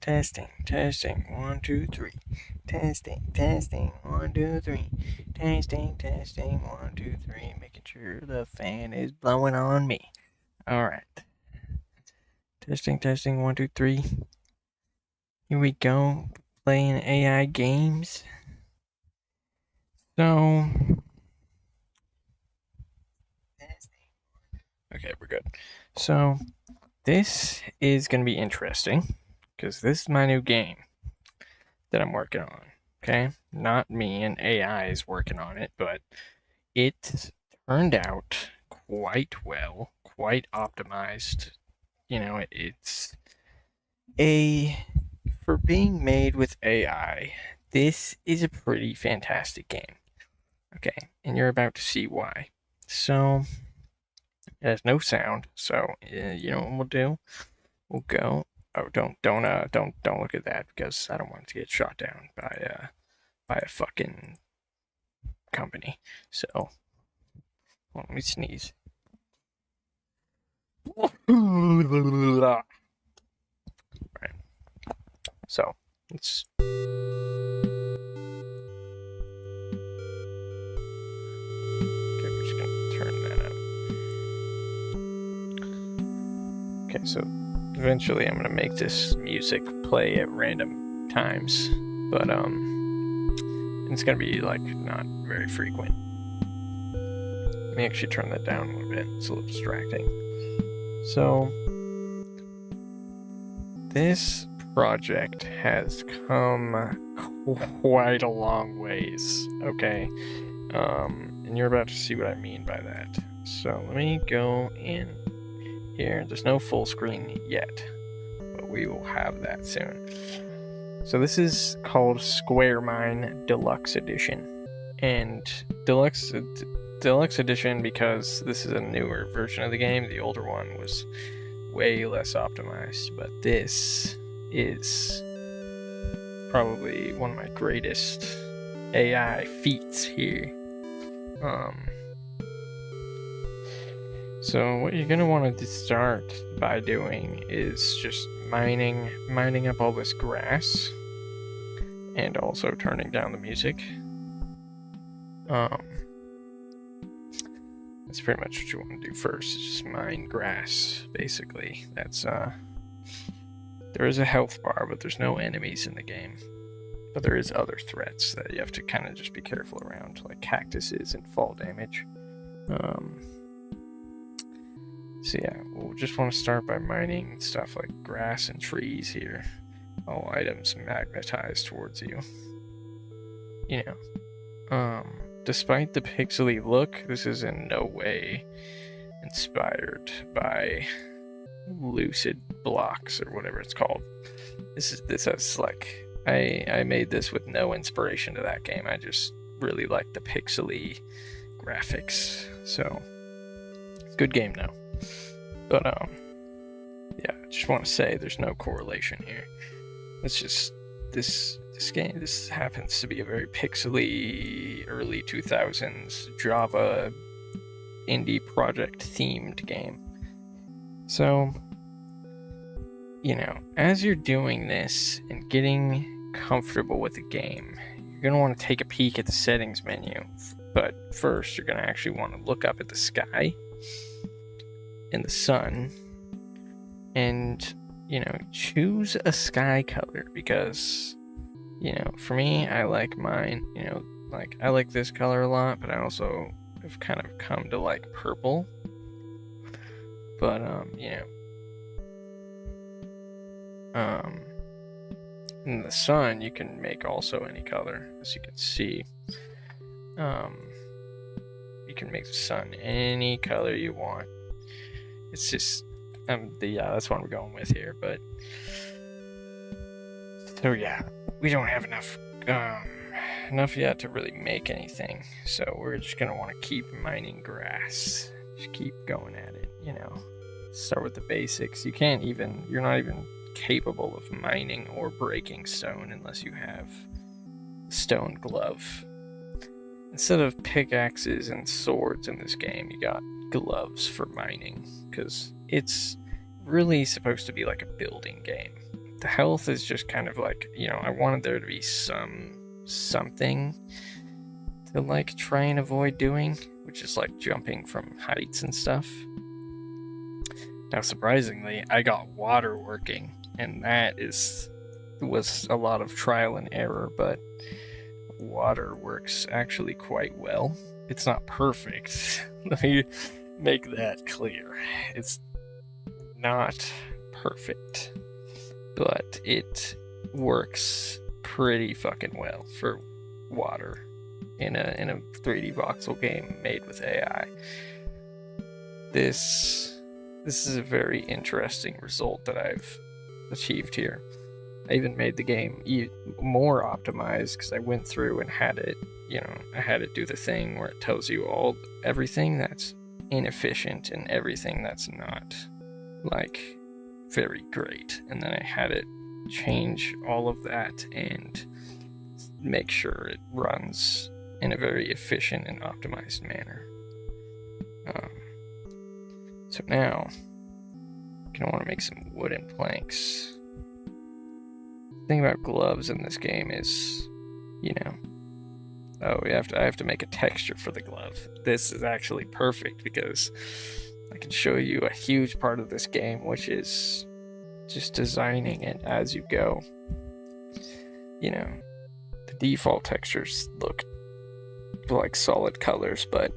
Testing, testing, 1, 2, 3. Testing, testing, 1, 2, 3. Testing, testing, 1, 2, 3. Making sure the fan is blowing on me. Alright. Testing, testing, 1, 2, 3. Here we go. Playing AI games. So. Okay, we're good. So, this is going to be interesting because this is my new game that I'm working on. Okay, not me, and AI is working on it, but it turned out quite well, quite optimized. You know, it's for being made with AI, this is a pretty fantastic game. Okay, and you're about to see why. So, it has no sound, so you know what we'll do? We'll go. Oh, don't look at that because I don't want it to get shot down by a fucking company. So, well, let me sneeze. Right. So, let's. Okay, we're just gonna turn that up. Okay, so eventually I'm gonna make this music play at random times, but it's gonna be like not very frequent. Let me actually turn that down a little bit. It's a little distracting. So this project has come quite a long ways, okay? And you're about to see what I mean by that. So let me go in here. There's no full screen yet, but we will have that soon. So this is called Square Mine Deluxe Edition, and Deluxe Edition because this is a newer version of the game. The older one was way less optimized, but this is probably one of my greatest AI feats here. So what you're gonna want to start by doing is just mining up all this grass, and also turning down the music. That's pretty much what you want to do first. Is just mine grass, basically. That's there is a health bar, but there's no enemies in the game. But there is other threats that you have to kind of just be careful around, like cactuses and fall damage. So yeah, we'll just want to start by mining stuff like grass and trees here. All items magnetize towards you. You know, despite the pixely look, this is in no way inspired by Lucid Blocks or whatever it's called. This has like I made this with no inspiration to that game. I just really like the pixely graphics. So good game though. But yeah, I just want to say there's no correlation here. It's just this game. This happens to be a very pixely early 2000s Java indie project themed game. So, you know, as you're doing this and getting comfortable with the game, you're going to want to take a peek at the settings menu. But first, you're going to actually want to look up at the sky and the sun and, you know, choose a sky color because, you know, for me, I like mine, you know, like I like this color a lot, but I also have kind of come to like purple. But, you know, in the sun, you can make also any color, as you can see. You can make the sun any color you want. It's just, that's what we're going with here, but, so yeah, we don't have enough yet to really make anything, so we're just gonna want to keep mining grass, just keep going at it, you know, start with the basics. You're not even capable of mining or breaking stone unless you have stone glove. Instead of pickaxes and swords in this game, you got gloves for mining, because it's really supposed to be like a building game. the health is just kind of like, you know, I wanted there to be something to like try and avoid doing, which is like jumping from heights and stuff. Now, surprisingly, I got water working, and that was a lot of trial and error, but water works actually quite well. It's not perfect. Let me make that clear. It's not perfect, but it works pretty fucking well for water in a 3D voxel game made with AI. This is a very interesting result that I've achieved here. I even made the game more optimized because I went through and had it, you know, I had it do the thing where it tells you everything that's inefficient and everything that's not like very great, and then I had it change all of that and make sure it runs in a very efficient and optimized manner. So now I'm gonna want to make some wooden planks. The thing about gloves in this game is, you know, I have to make a texture for the glove. This is actually perfect because I can show you a huge part of this game, which is just designing it as you go. You know, the default textures look like solid colors, but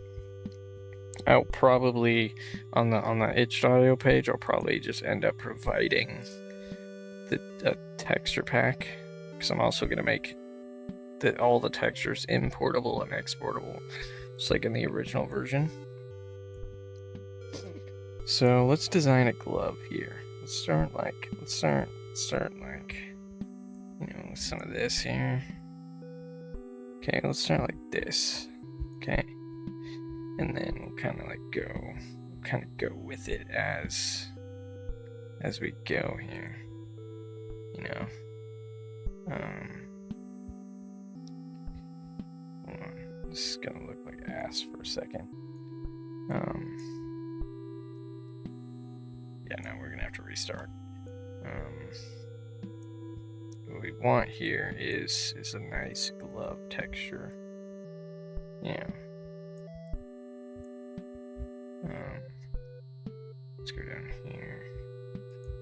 I'll probably on the itch.io page, I'll probably just end up providing the texture pack, because I'm also gonna make all the textures importable and exportable, just like in the original version. So let's design a glove here. Let's start like, you know, with some of this here. Okay, let's start like this. Okay, and then we'll kind of like go with it as we go here. You know, hold on. This is gonna look like ass for a second. Yeah, no, we're gonna have to restart. What we want here is a nice glove texture. Yeah. Let's go down here.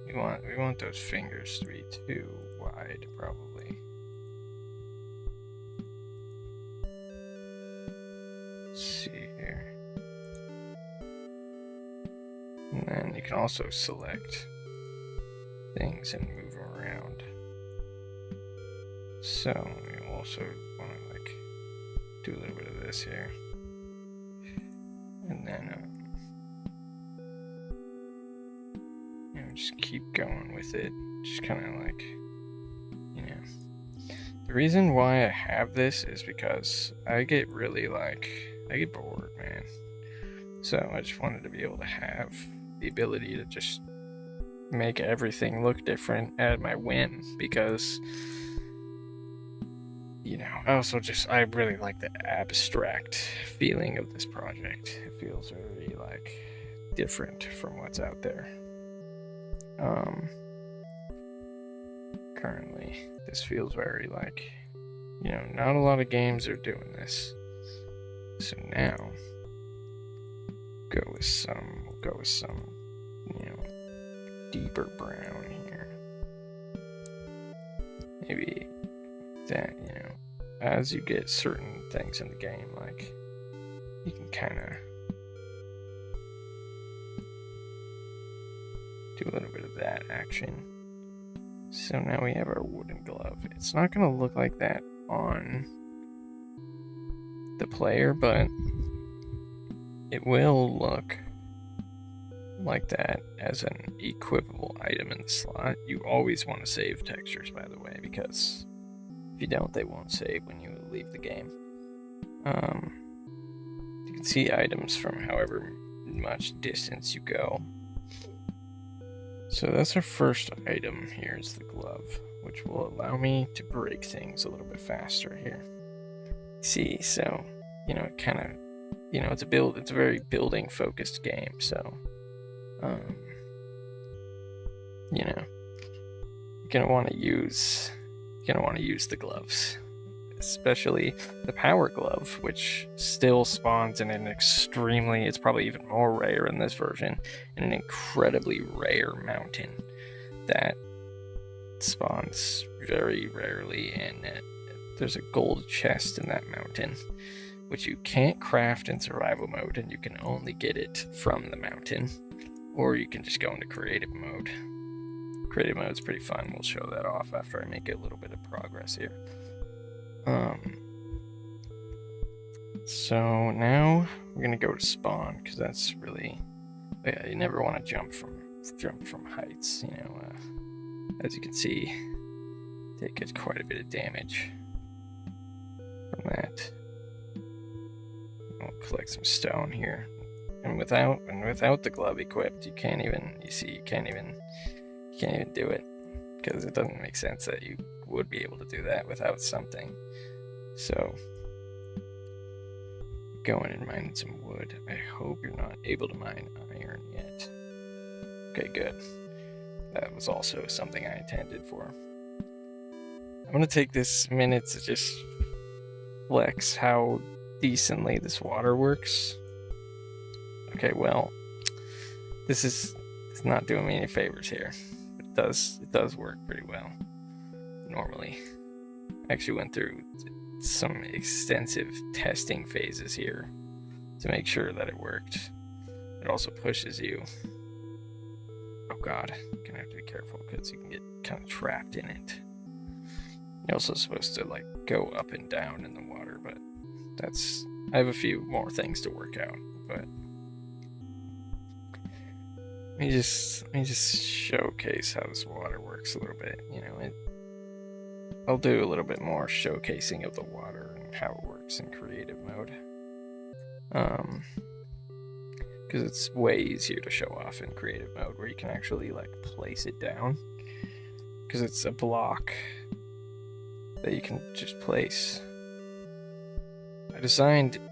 We want those fingers to be too wide, probably. Let's see here. And then you can also select things and move around. So we also want to like do a little bit of this here, and then you know, just keep going with it. Just kind of like, you know, the reason why I have this is because I get really I get bored, man. So I just wanted to be able to have the ability to just make everything look different at my whim, because, you know, I really like the abstract feeling of this project. It feels very like different from what's out there. Currently this feels very like, you know, not a lot of games are doing this. So now we'll go with some, you know, deeper brown here. Maybe that, you know, as you get certain things in the game, like, you can kind of do a little bit of that action. So now we have our wooden glove. It's not going to look like that on the player, but it will look like that as an equipable item in the slot. You always want to save textures, by the way, because if you don't, they won't save when you leave the game. You can see items from however much distance you go. So that's our first item. Here's the glove, which will allow me to break things a little bit faster here. See, so, you know, it kind of, you know, it's a very building focused game, so you know, gonna want to use the gloves, especially the power glove, which still spawns in an it's probably even more rare in this version, in an incredibly rare mountain that spawns very rarely, and there's a gold chest in that mountain, which you can't craft in survival mode, and you can only get it from the mountain, or you can just go into creative mode. Creative mode is pretty fun. We'll show that off after I make a little bit of progress here. So now we're gonna go to spawn, because that's really, yeah, you never want to jump from heights. You know, as you can see, take quite a bit of damage from that. I'll collect some stone here, and without the glove equipped, you can't even do it, because it doesn't make sense that you would be able to do that without something. So, going and mining some wood. I hope you're not able to mine iron yet. Okay, good. That was also something I intended for. I'm gonna take this minute to just flex how decently this water works. Okay, well, it's not doing me any favors here. It does work pretty well normally. I actually went through some extensive testing phases here to make sure that it worked. It also pushes you. Oh god, gonna have to be careful because you can get kind of trapped in it. You're also supposed to like go up and down in the water, but I have a few more things to work out, but let me just showcase how this water works a little bit. You know, I'll do a little bit more showcasing of the water and how it works in creative mode. Because it's way easier to show off in creative mode, where you can actually like place it down, because it's a block that you can just place.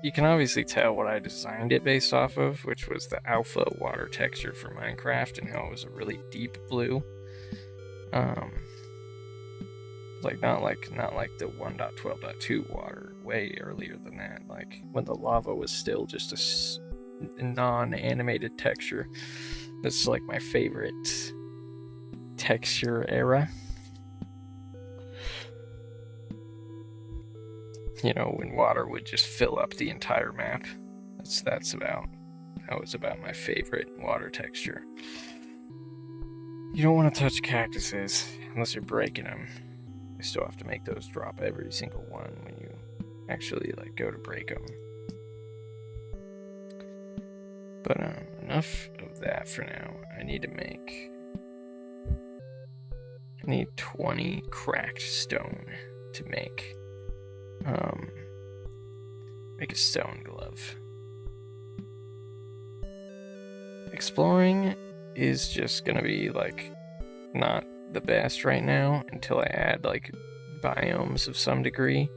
You can obviously tell what I designed it based off of, which was the alpha water texture for Minecraft, and how it was a really deep blue. Like not like the 1.12.2 water, way earlier than that, like when the lava was still just a non-animated texture. That's like my favorite texture era. You know, when water would just fill up the entire map. That was about my favorite water texture. You don't want to touch cactuses unless you're breaking them. You still have to make those drop every single one when you actually like go to break them. But enough of that for now. I need 20 cracked stone to make a stone glove. Exploring is just gonna be like not the best right now until I add like biomes of some degree.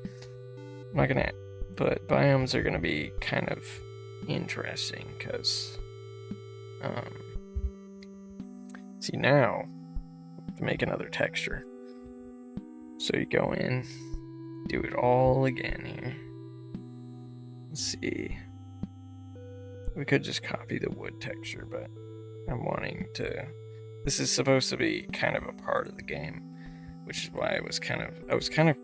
But biomes are gonna be kind of interesting, because see, now to make another texture, so you go in, do it all again here. Let's see, we could just copy the wood texture, but I'm wanting to, this is supposed to be kind of a part of the game, which is why I was kind of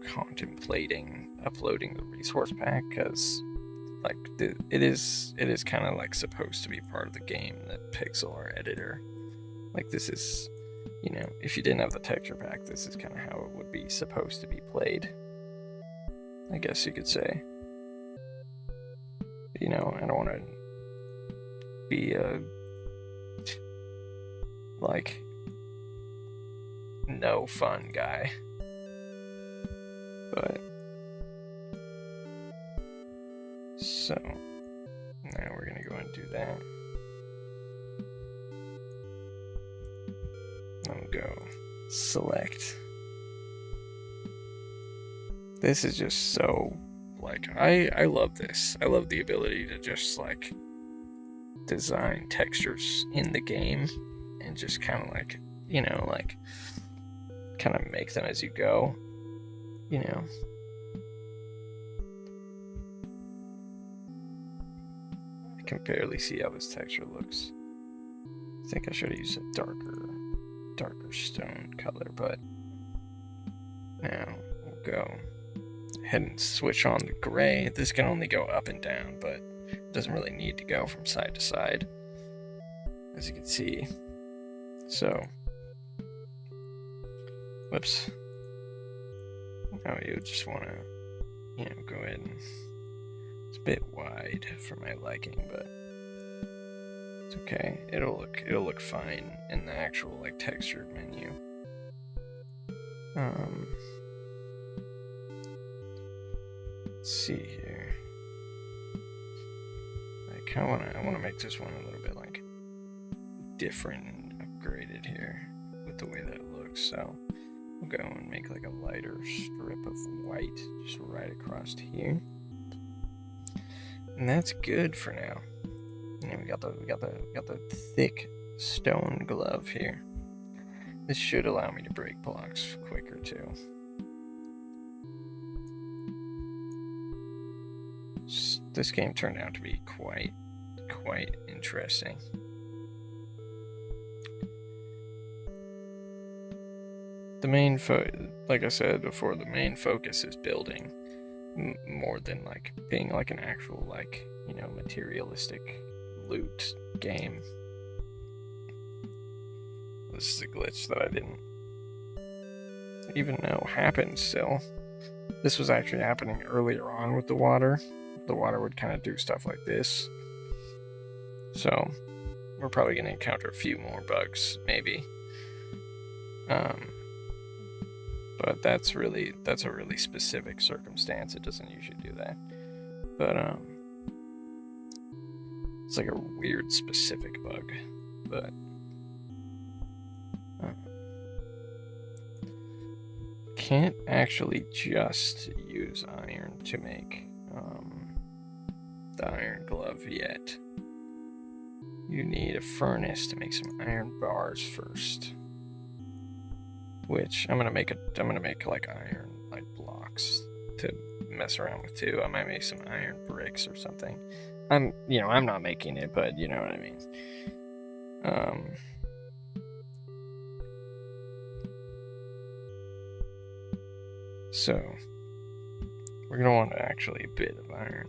contemplating uploading the resource pack, because like it is kind of like supposed to be part of the game, that pixel art editor. Like, this is, you know, if you didn't have the texture pack, this is kind of how it would be supposed to be played, I guess you could say. You know, I don't want to be a like no fun guy, but so now we're gonna go and do that. I'll go select. This is just so, like, I love this. I love the ability to just like design textures in the game and just kind of like, you know, like kind of make them as you go, you know. I can barely see how this texture looks. I think I should have used a darker stone color, but now we'll go ahead and switch on the gray. This can only go up and down, but it doesn't really need to go from side to side, as you can see. So, whoops. Now you just want to, you know, go ahead and, it's a bit wide for my liking, but it's okay. It'll look fine in the actual like textured menu. Let's see here. I want to make this one a little bit like different and upgraded here with the way that it looks. So we'll go and make like a lighter strip of white just right across here, and that's good for now. And we got the thick stone glove here. This should allow me to break blocks quicker too. This game turned out to be quite interesting. The main like I said before, the main focus is building more than like being like an actual like, you know, materialistic loot game. This is a glitch that I didn't even know happened still. This was actually happening earlier on with the water. The water would kind of do stuff like this. So we're probably going to encounter a few more bugs, maybe. But that's a really specific circumstance. It doesn't usually do that. But it's like a weird specific bug. But can't actually just use iron to make the iron glove yet. You need a furnace to make some iron bars first, which I'm gonna make like iron like blocks to mess around with too. I might make some iron bricks or something. I'm not making it, but you know what I mean. So we're gonna want actually a bit of iron.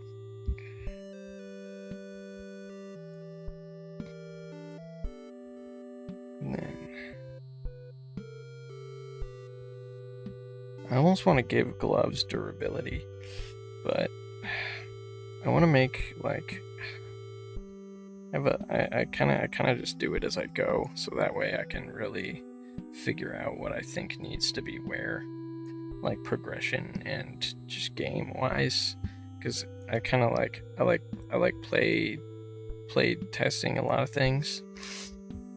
And then I almost want to give gloves durability, but I want to make like I kind of just do it as I go, so that way I can really figure out what I think needs to be where, like progression and just game wise, because I like played testing a lot of things.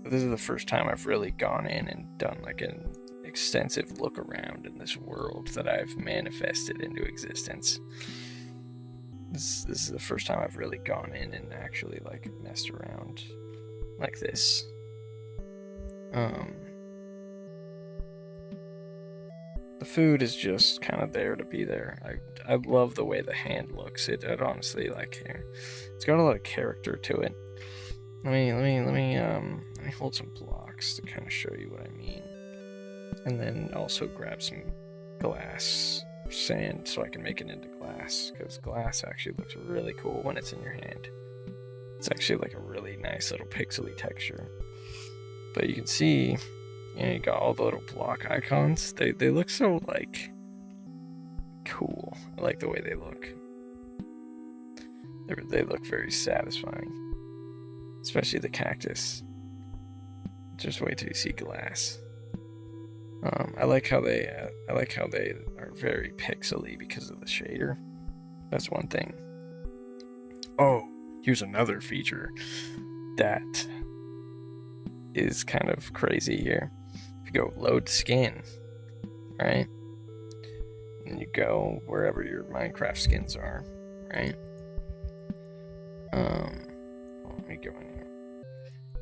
But this is the first time I've really gone in and done like an extensive look around in this world that I've manifested into existence. This is the first time I've really gone in and actually like messed around like this. The food is just kind of there to be there. I love the way the hand looks. It honestly, like, here, it's got a lot of character to it. Let me hold some blocks to kind of show you what I mean, and then also grab some glass sand so I can make it into glass, because glass actually looks really cool when it's in your hand. It's actually like a really nice little pixely texture. But you can see, you got all the little block icons. They look so like cool. I like the way they look. They look very satisfying, especially the cactus. Just wait till you see glass. I like how they are very pixely because of the shader. That's one thing. Oh, here's another feature that is kind of crazy here. If you go load skin, right? And you go wherever your Minecraft skins are, right? Let me go in here.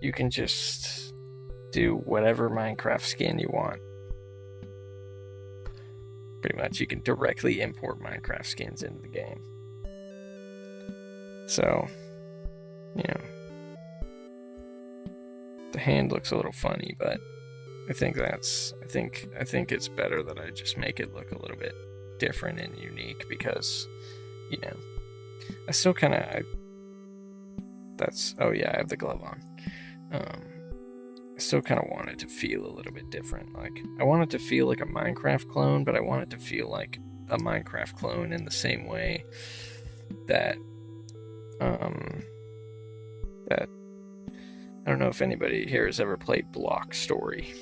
You can just do whatever Minecraft skin you want. pretty much. You can directly import Minecraft skins into the game. So, you know, the hand looks a little funny, but I think it's better that I just make it look a little bit different and unique, because, you know, I still kind of, oh yeah, I have the glove on. I still kind of want it to feel a little bit different. Like, I want it to feel like a Minecraft clone, but I want it to feel like a Minecraft clone in the same way that, that, I don't know if anybody here has ever played Block Story,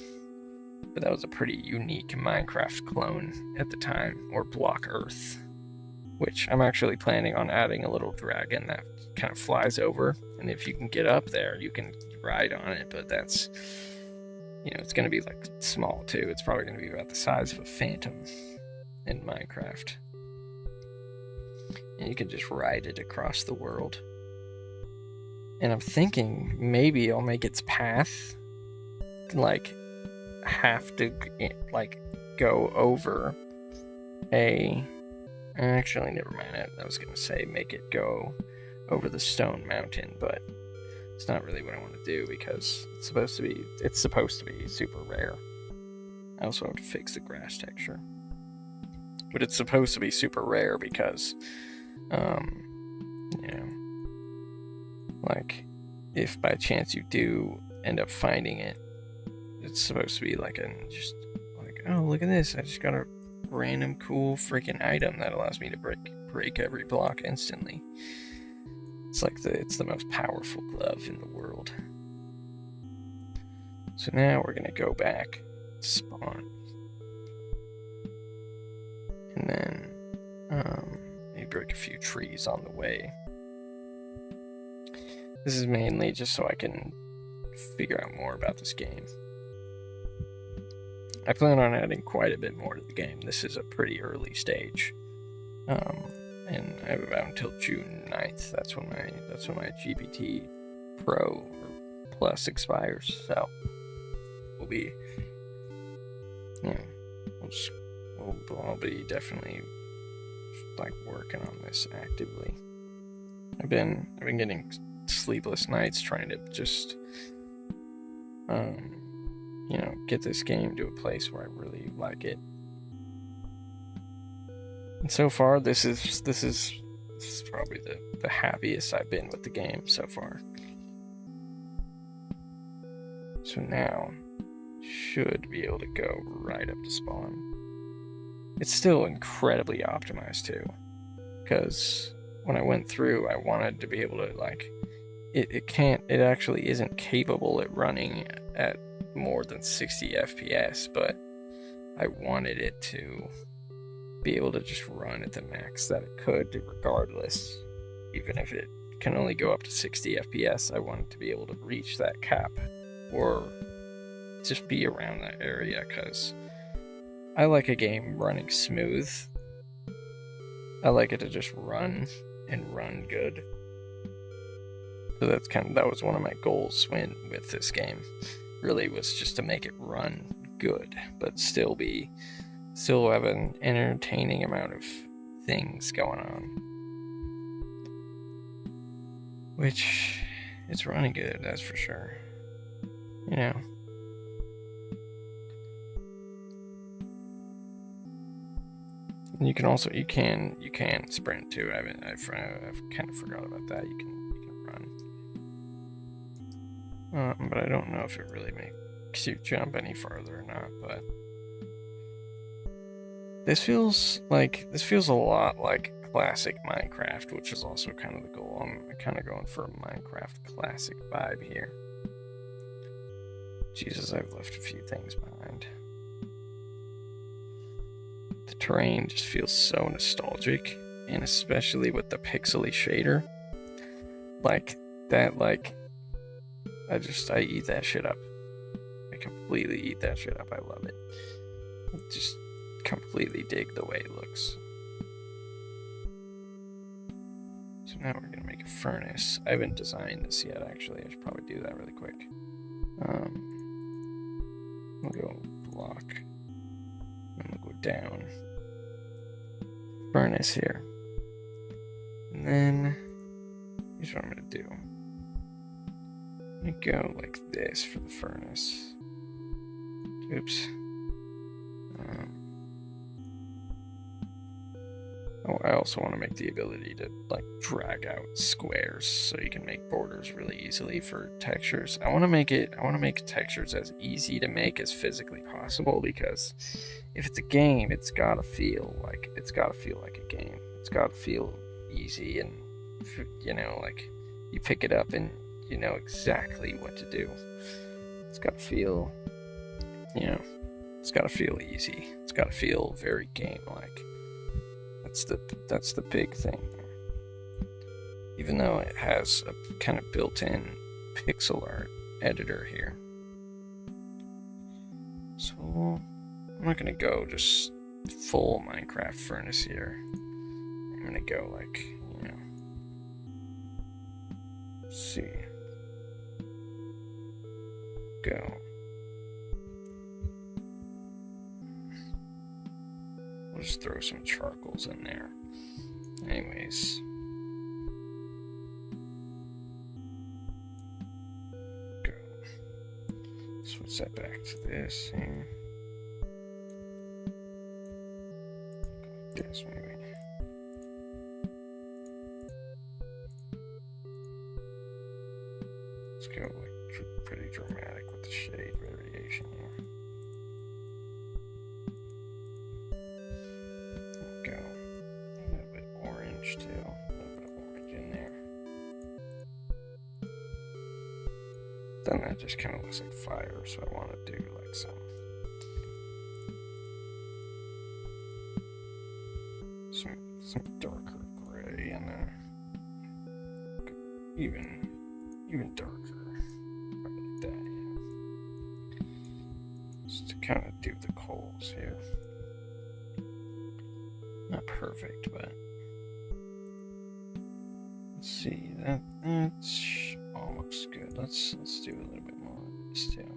but that was a pretty unique Minecraft clone at the time, or Block Earth, which I'm actually planning on adding a little dragon that kind of flies over, and if you can get up there, you can ride on it, but that's, you know, it's going to be like small too. It's probably going to be about the size of a phantom in Minecraft, and you can just ride it across the world. And I'm thinking maybe I'll make its path like have to like go over actually, never mind. I was gonna say make it go over the stone mountain, but it's not really what I want to do, because it's supposed to be super rare. I also have to fix the grass texture, but it's supposed to be super rare because, you know, like, if by chance you do end up finding it, it's supposed to be like just like, oh, look at this, I just got a random cool freaking item that allows me to break every block instantly. It's like it's the most powerful glove in the world. So now we're gonna go back to spawn, and then maybe break a few trees on the way. This is mainly just so I can figure out more about this game. I plan on adding quite a bit more to the game. This is a pretty early stage, and I have about until June 9th. That's when my GPT Pro or Plus expires. So we'll be, you know, I'll be definitely like working on this actively. I've been getting sleepless nights trying to just, you know, get this game to a place where I really like it. And so far, this is probably the happiest I've been with the game so far. So now, should be able to go right up to spawn. It's still incredibly optimized too, because when I went through, I wanted to be able to, like, it actually isn't capable at running at more than 60 FPS, but I wanted it to be able to just run at the max that it could, regardless. Even if it can only go up to 60 FPS, I wanted to be able to reach that cap, or just be around that area, because I like a game running smooth. I like it to just run and run good. So that was one of my goals with this game. Really was just to make it run good, but still have an entertaining amount of things going on. Which, it's running good, that's for sure. You know. And you can sprint too. I've kind of forgot about that. You can run. But I don't know if it really makes you jump any farther or not, but this feels a lot like classic Minecraft, which is also kind of the goal. I'm kind of going for a Minecraft classic vibe here. Jesus, I've left a few things behind. The terrain just feels so nostalgic, and especially with the pixely shader. Like, that, like, I eat that shit up. I completely eat that shit up. I love it. I just completely dig the way it looks. So now we're gonna make a furnace. I haven't designed this yet, actually. I should probably do that really quick. We'll go block, and we'll go down. furnace here. And then here's what I'm gonna do. I'm gonna go like this for the furnace. Oops. Oh, I also want to make the ability to like drag out squares so you can make borders really easily for textures. I want to make textures as easy to make as physically possible, because if it's a game, it's gotta feel like a game. It's gotta feel easy, and like you pick it up and you know exactly what to do. It's gotta feel, it's gotta feel easy. It's gotta feel very game-like. That's the big thing. Even though it has a kind of built-in pixel art editor here. So I'm not gonna go just full Minecraft furnace here. I'm gonna go like, let's see. Go. We'll just throw some charcoals in there. Anyways. Go. Switch that back to this here. This maybe. Let's go like pretty dramatic with the shade variation here. Go a little bit orange too, a little bit of orange in there. Then that just kind of looks like fire, so I want to do like some darker gray in there, even darker, probably like that, yeah. Just to kind of do the coals here. Not perfect, but let's see. That all looks good. Let's do a little bit more of this too.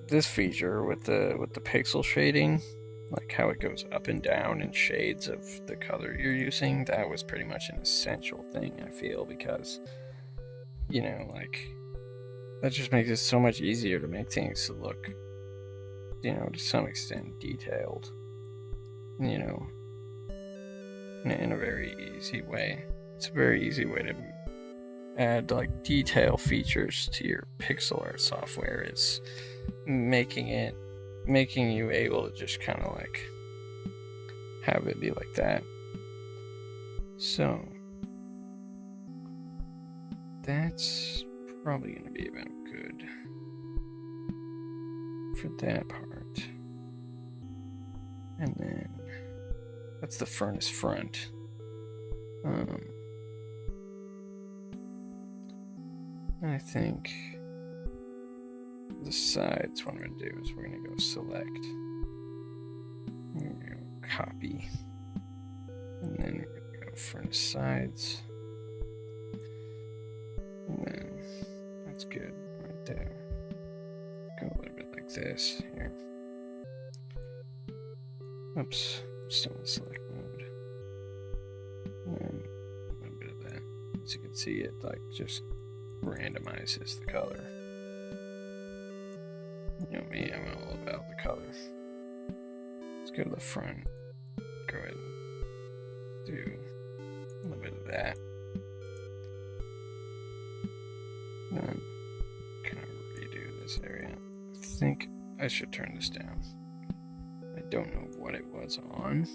This feature with the pixel shading, like how it goes up and down in shades of the color you're using, that was pretty much an essential thing, I feel, because like that just makes it so much easier to make things look, to some extent detailed, in a very easy way. It's a very easy way to add like detail features to your pixel art software, is making you able to just kind of like have it be like that. So that's probably going to be about good for that part. And then that's the furnace front. I think the sides, what I'm going to do is we're going to go select, we're going to go copy, and then we're going to go furnace sides, and then that's good right there. Go a little bit like this here. Oops, I'm still in select mode. And a little bit of that. As you can see, it like just randomizes the color. You know me, I'm all about the color. Let's go to the front. Go ahead and do a little bit of that. Then kind of redo this area. I think I should turn this down. I don't know what it was on.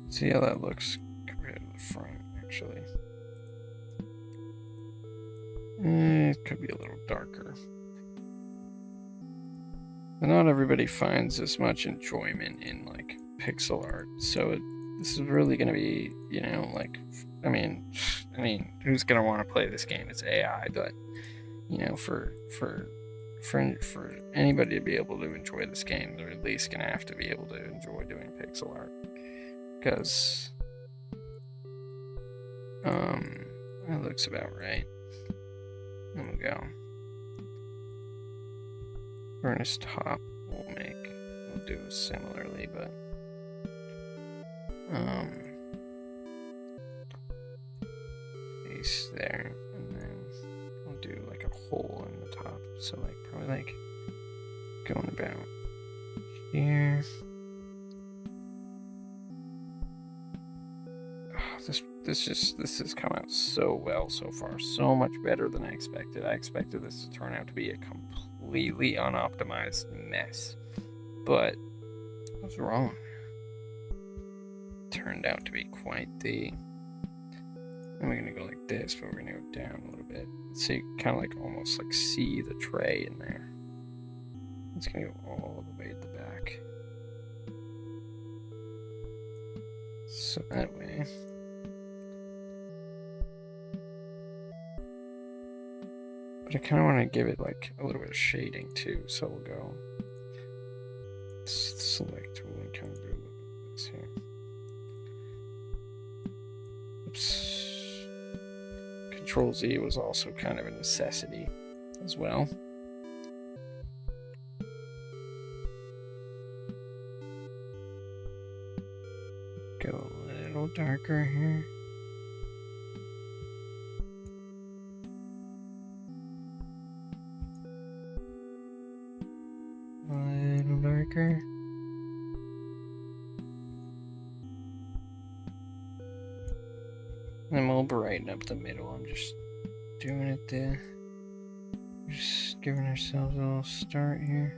See how that looks compared to the front, actually. It could be a little darker. But not everybody finds as much enjoyment in like pixel art, so this is really going to be, like, I mean, who's going to want to play this game? It's AI, but for anybody to be able to enjoy this game, they're at least going to have to be able to enjoy doing pixel art, because that looks about right. There we go. furnace top we'll do similarly, but face there, and then we'll do like a hole in the top, so like probably like going about here. This has come out so well so far, so much better than I expected. I expected this to turn out to be a completely unoptimized mess, but I was wrong. It turned out to be quite the. And we're gonna go like this, but we're gonna go down a little bit, so you kind of like almost like see the tray in there. It's gonna go all the way to the back, so that way. But I kind of want to give it like a little bit of shading too, so we'll go select tool and kind of do a little bit of this here. Oops. Control Z was also kind of a necessity as well. Go a little darker here. Darker. And we'll brighten up the middle. I'm just doing it there. Just giving ourselves a little start here.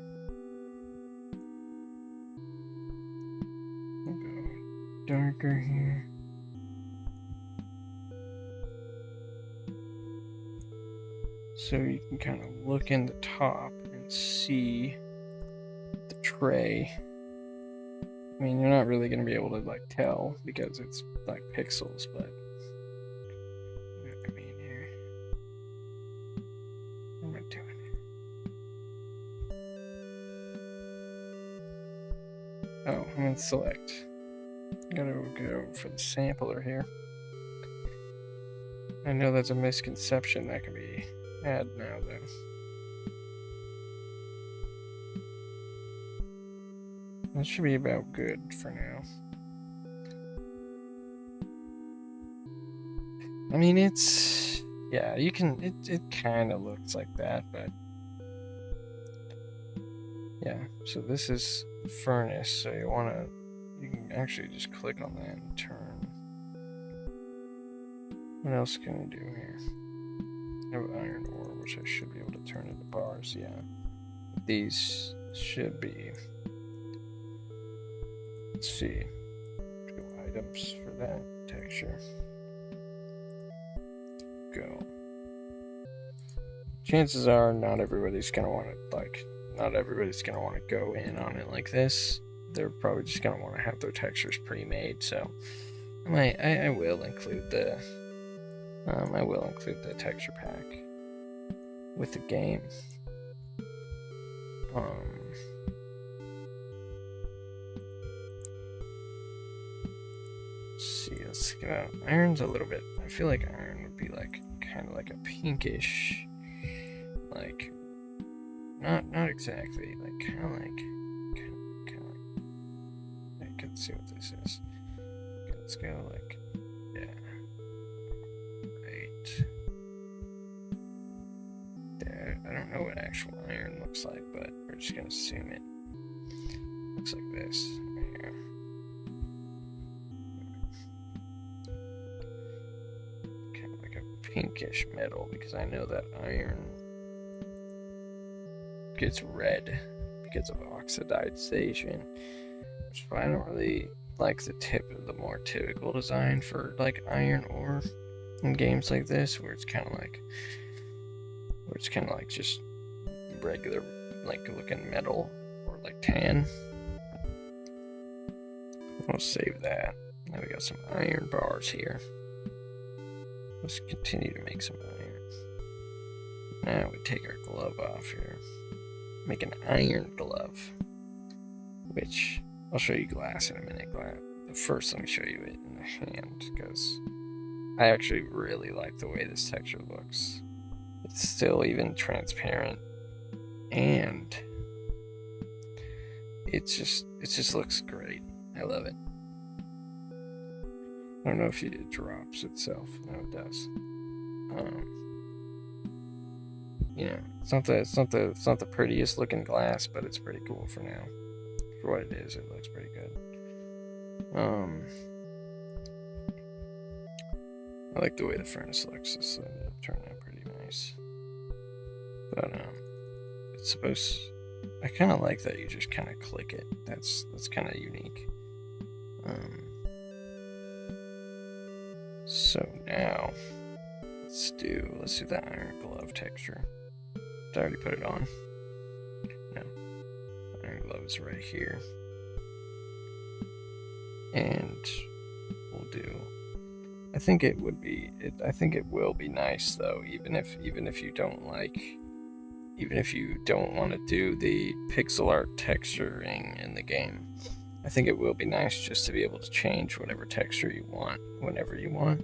We'll go darker here. So you can kind of look in the top and see the tray. I mean, you're not really going to be able to like tell because it's like pixels, but what I mean here. What am I doing? Oh, I'm going to select. I'm going to go for the sampler here. I know that's a misconception that can be had now, though. That should be about good for now. I mean, it's... yeah, you can... It kind of looks like that, but... yeah, so this is the furnace, so you want to... you can actually just click on that and turn. What else can we do here? I have iron ore, which I should be able to turn into bars, yeah. These should be... let's see. Go items for that texture. Go. Chances are not everybody's gonna want to not everybody's gonna want to go in on it like this. They're probably just gonna want to have their textures pre-made. So I will include the texture pack with the game. Let's get out. Iron's a little bit. I feel like iron would be like kind of like a pinkish, like not exactly, like kind of like. I can see what this is. Okay, let's go like right there. I don't know what actual iron looks like, but we're just gonna assume it looks like this. Pinkish metal, because I know that iron gets red because of oxidization, which I don't really like the more typical design for like iron ore in games like this, where it's kind of like just regular like looking metal or like tan. I'll save that. Now we got some iron bars here. Let's continue to make some iron. Now we take our glove off here. Make an iron glove, which I'll show you glass in a minute. But first, let me show you it in the hand, because I actually really like the way this texture looks. It's still even transparent, and it just looks great. I love it. I don't know if it drops itself. No, it does. It's not the prettiest looking glass, but it's pretty cool for now. For what it is, it looks pretty good. I like the way the furnace looks. This turned out pretty nice. But it's supposed. I kind of like that you just kind of click it. That's kind of unique. So now let's do the iron glove texture. Did I already put it on? No. Iron glove is right here. And we'll do. I think it will be nice though, even if you don't want to do the pixel art texturing in the game. I think it will be nice just to be able to change whatever texture you want whenever you want.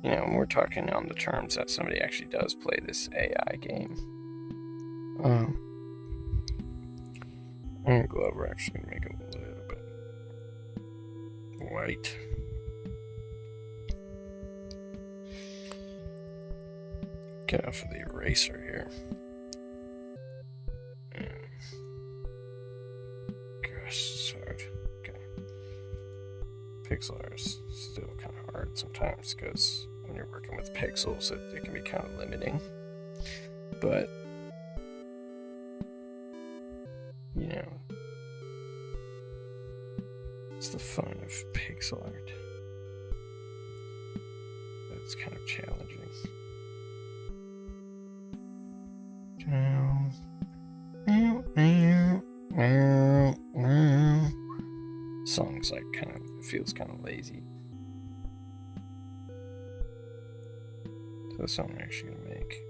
And we're talking on the terms that somebody actually does play this AI game. Iron glove, we're actually going to make it a little bit white. Get off of the eraser here. Gosh, it's hard. Okay. Pixel art is still kind of hard sometimes because when you're working with pixels, it can be kind of limiting. But, it's the fun of pixel art. It's kind of challenging. Song's like it feels kind of lazy. So that's what I'm actually gonna make.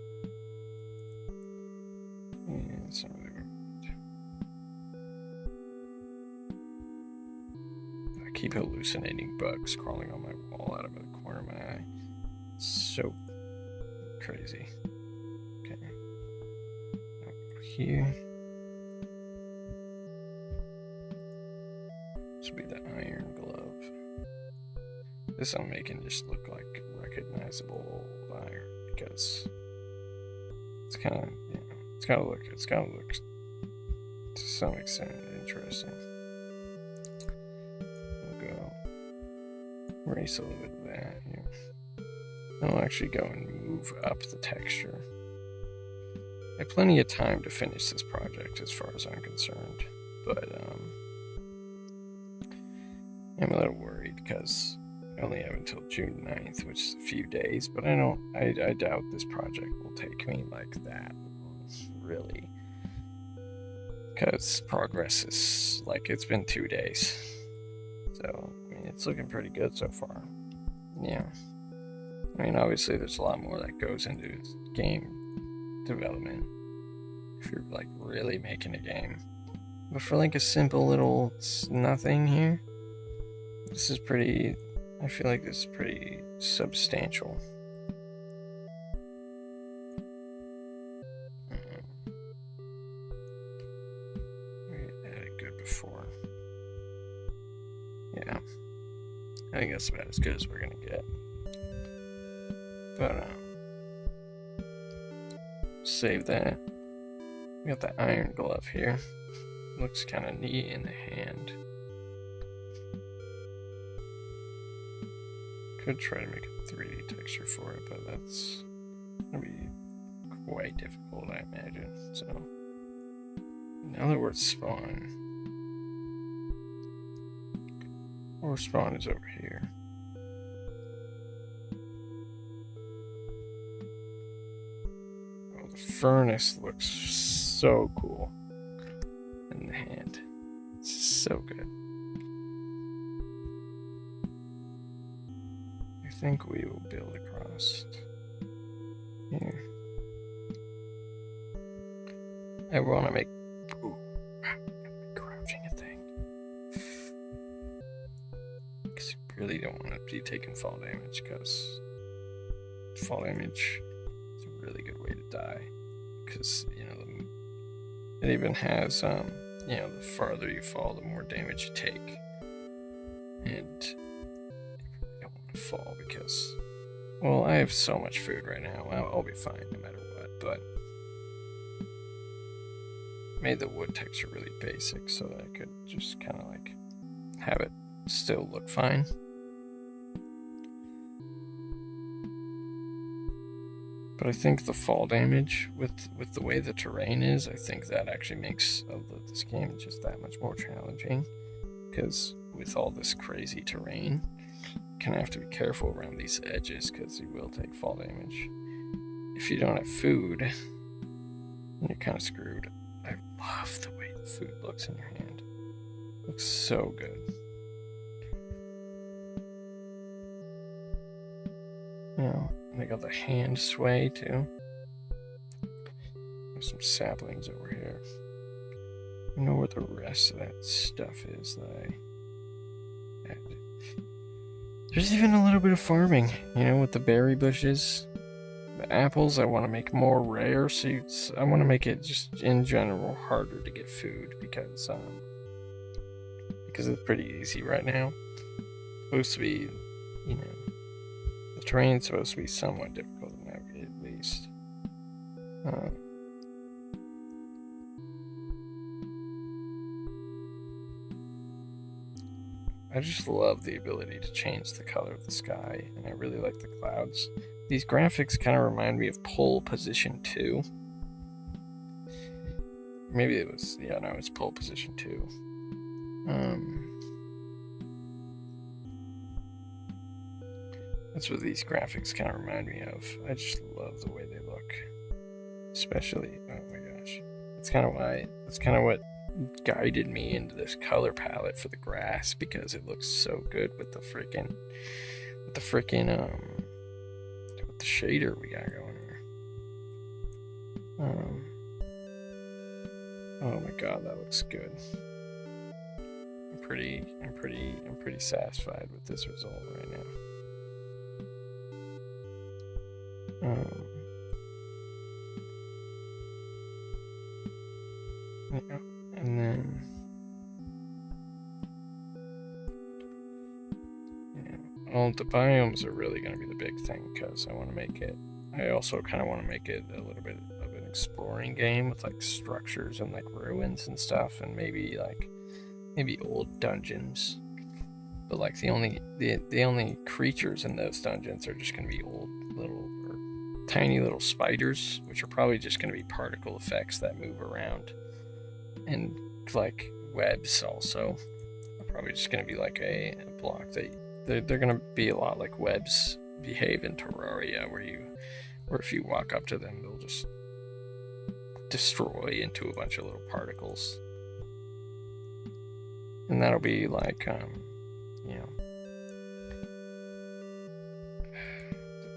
Yeah, it's not really good. I keep hallucinating bugs crawling on my wall out of the corner of my eye. It's so crazy. Okay. Over here. This will be the iron glove. This I'm making just look like recognizable old iron because it's kind of look to some extent interesting. We'll go erase a little bit of that here. Then we'll actually go and move up the texture. I have plenty of time to finish this project as far as I'm concerned, but I'm a little worried because I only have until June 9th, which is a few days, but I doubt this project will take me like that, really. Because progress is, it's been 2 days. So, it's looking pretty good so far. Yeah. Obviously there's a lot more that goes into game development if you're, really making a game. But for, a simple little nothing here, this is pretty, I feel like this is pretty substantial. We had it good before. Yeah. I think that's about as good as we're gonna get. But, save that. We got the iron glove here. Looks kind of neat in the hand. Could try to make a 3D texture for it, but that's gonna be quite difficult, I imagine. So now that we're at spawn, our spawn is over here. Oh, the furnace looks so cool in the hand. It's so good. I think we will build across here. I want to make crouching a thing because I really don't want to be taking fall damage, because fall damage is a really good way to die, because It even has, the farther you fall, the more damage you take. And I don't want to fall because, well, I have so much food right now. I'll be fine no matter what, but made the wood texture really basic so that I could just kind of like have it still look fine. But I think the fall damage with the way the terrain is, I think that actually makes this game just that much more challenging. Because with all this crazy terrain, you kind of have to be careful around these edges because you will take fall damage. If you don't have food, then you're kind of screwed. I love the way the food looks in your hand. It looks so good. They got the hand sway too. There's some saplings over here. I don't know where the rest of that stuff is that I had. There's even a little bit of farming, with the berry bushes. The apples I want to make more rare, so I want to make it just in general harder to get food because it's pretty easy right now. It's supposed to be, the terrain's supposed to be somewhat difficult to navigate at least. I just love the ability to change the color of the sky, and I really like the clouds. These graphics kind of remind me of Pole Position 2. Maybe it was, it's Pole Position 2. That's what these graphics kind of remind me of. I just love the way they look. Especially, oh my gosh. That's kind of what guided me into this color palette for the grass, because it looks so good with the freaking with the shader we got going here. Oh my god, that looks good. I'm pretty satisfied with this result right now. And then the biomes are really going to be the big thing, because I also kind of want to make it a little bit of an exploring game with like structures and like ruins and stuff, and maybe old dungeons. But like the only creatures in those dungeons are just going to be old little or tiny little spiders, which are probably just going to be particle effects that move around, and like webs also are probably just going to be like a block that they're going to be a lot like webs behave in Terraria, where if you walk up to them, they'll just destroy into a bunch of little particles. And that'll be like, oh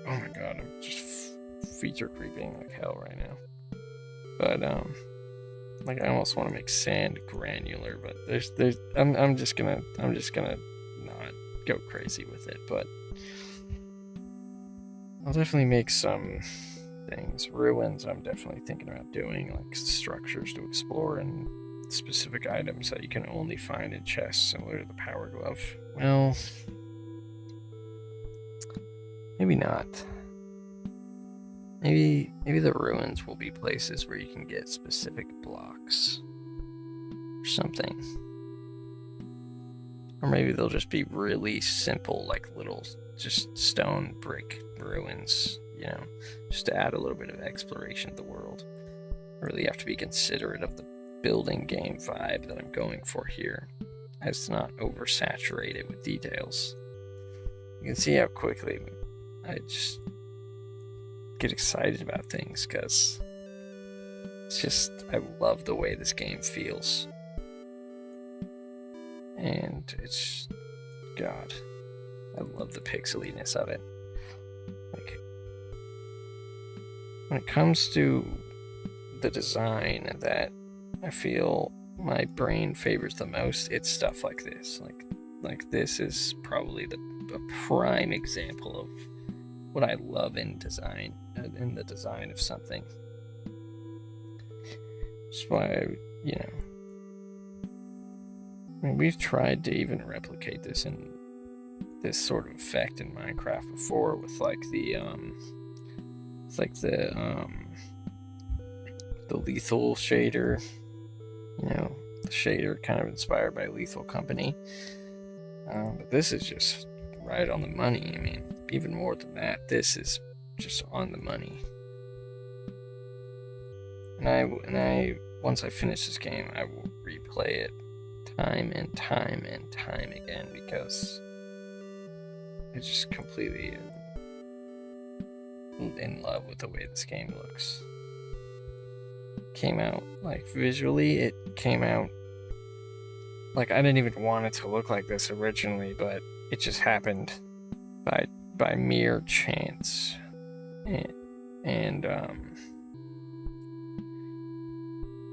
my god, I'm just feature creeping like hell right now. But, I almost want to make sand granular, but I'm just gonna not go crazy with it, but I'll definitely make some things. Ruins I'm definitely thinking about doing, like structures to explore and specific items that you can only find in chests, similar to the Power Glove. Well, maybe not. Maybe the ruins will be places where you can get specific blocks or something. Or maybe they'll just be really simple, like little just stone brick ruins, just to add a little bit of exploration to the world. I really have to be considerate of the building game vibe that I'm going for here, as to not oversaturate it with details. You can see how quickly I just get excited about things, because I love the way this game feels. And it's, god, I love the pixeliness of it. Like, when it comes to the design that I feel my brain favors the most, it's stuff like this. Like this is probably a prime example of what I love in design, in the design of something. That's why, you know, I mean, we've tried to even replicate this in this sort of effect in Minecraft before with like the it's like the lethal shader, you know, the shader kind of inspired by Lethal Company. But this is just right on the money. I mean, even more than that, this is just on the money. And I once I finish this game, I will replay it time and time and time again because it's just completely in love with the way this game looks. Came out like visually, it came out like I didn't even want it to look like this originally, but it just happened by mere chance. And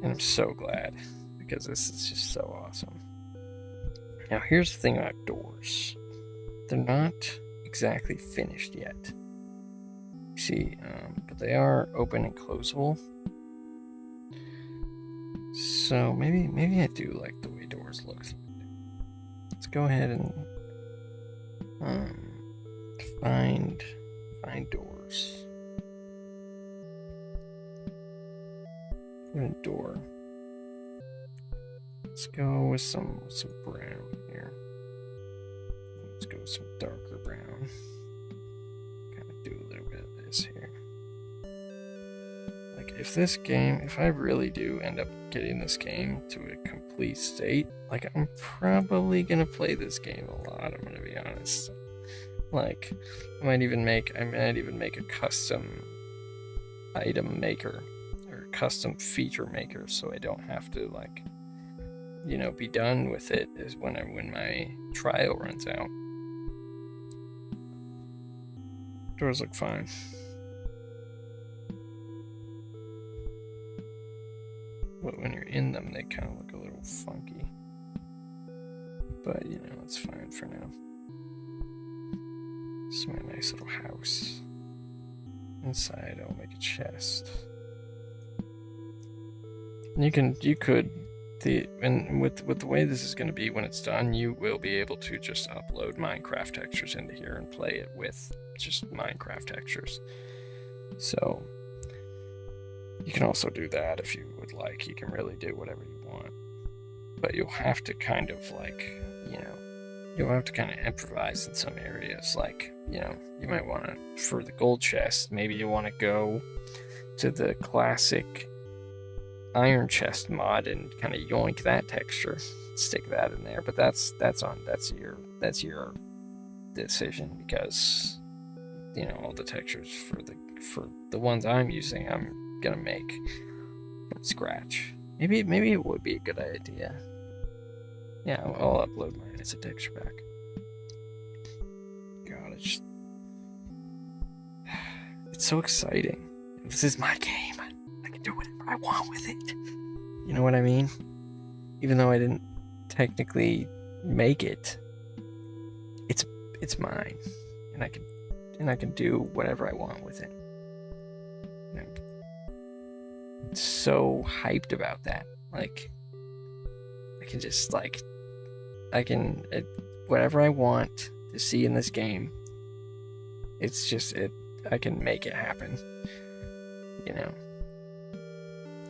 I'm so glad because this is just so awesome. Now here's the thing about doors. They're not exactly finished yet. You see, but they are open and closable. So maybe I do like the way doors look. Let's go ahead and find doors. A door. Let's go with some brown here. Let's go with some darker brown. Kind of do a little bit of this here. Like if I really do end up getting this game to a complete state, like I'm probably gonna play this game a lot, I'm gonna be honest. Like I might even make a custom item maker or custom feature maker so I don't have to like, you know, be done with it is when my trial runs out. Doors look fine. But when you're in them, they kind of look a little funky. But, you know, it's fine for now. This is my nice little house. Inside, I'll make a chest. And with the way this is going to be when it's done, you will be able to just upload Minecraft textures into here and play it with just Minecraft textures. So you can also do that if you would like. You can really do whatever you want. But you'll have to kind of like, you know, you'll have to kind of improvise in some areas. Like, you know, you might want to, for the gold chest, maybe you want to go to the classic iron chest mod and kind of yoink that texture, stick that in there. But that's your decision because, you know, all the textures for the ones I'm using, I'm gonna make from scratch. Maybe it would be a good idea. Yeah, I'll upload mine as a texture pack. God, it's so exciting. This is my game. I can do whatever I want with it. You know what I mean? Even though I didn't technically make it, it's mine, and I can do whatever I want with it. And I'm so hyped about that. Like, I can just like, whatever I want to see in this game. It's just I can make it happen. You know.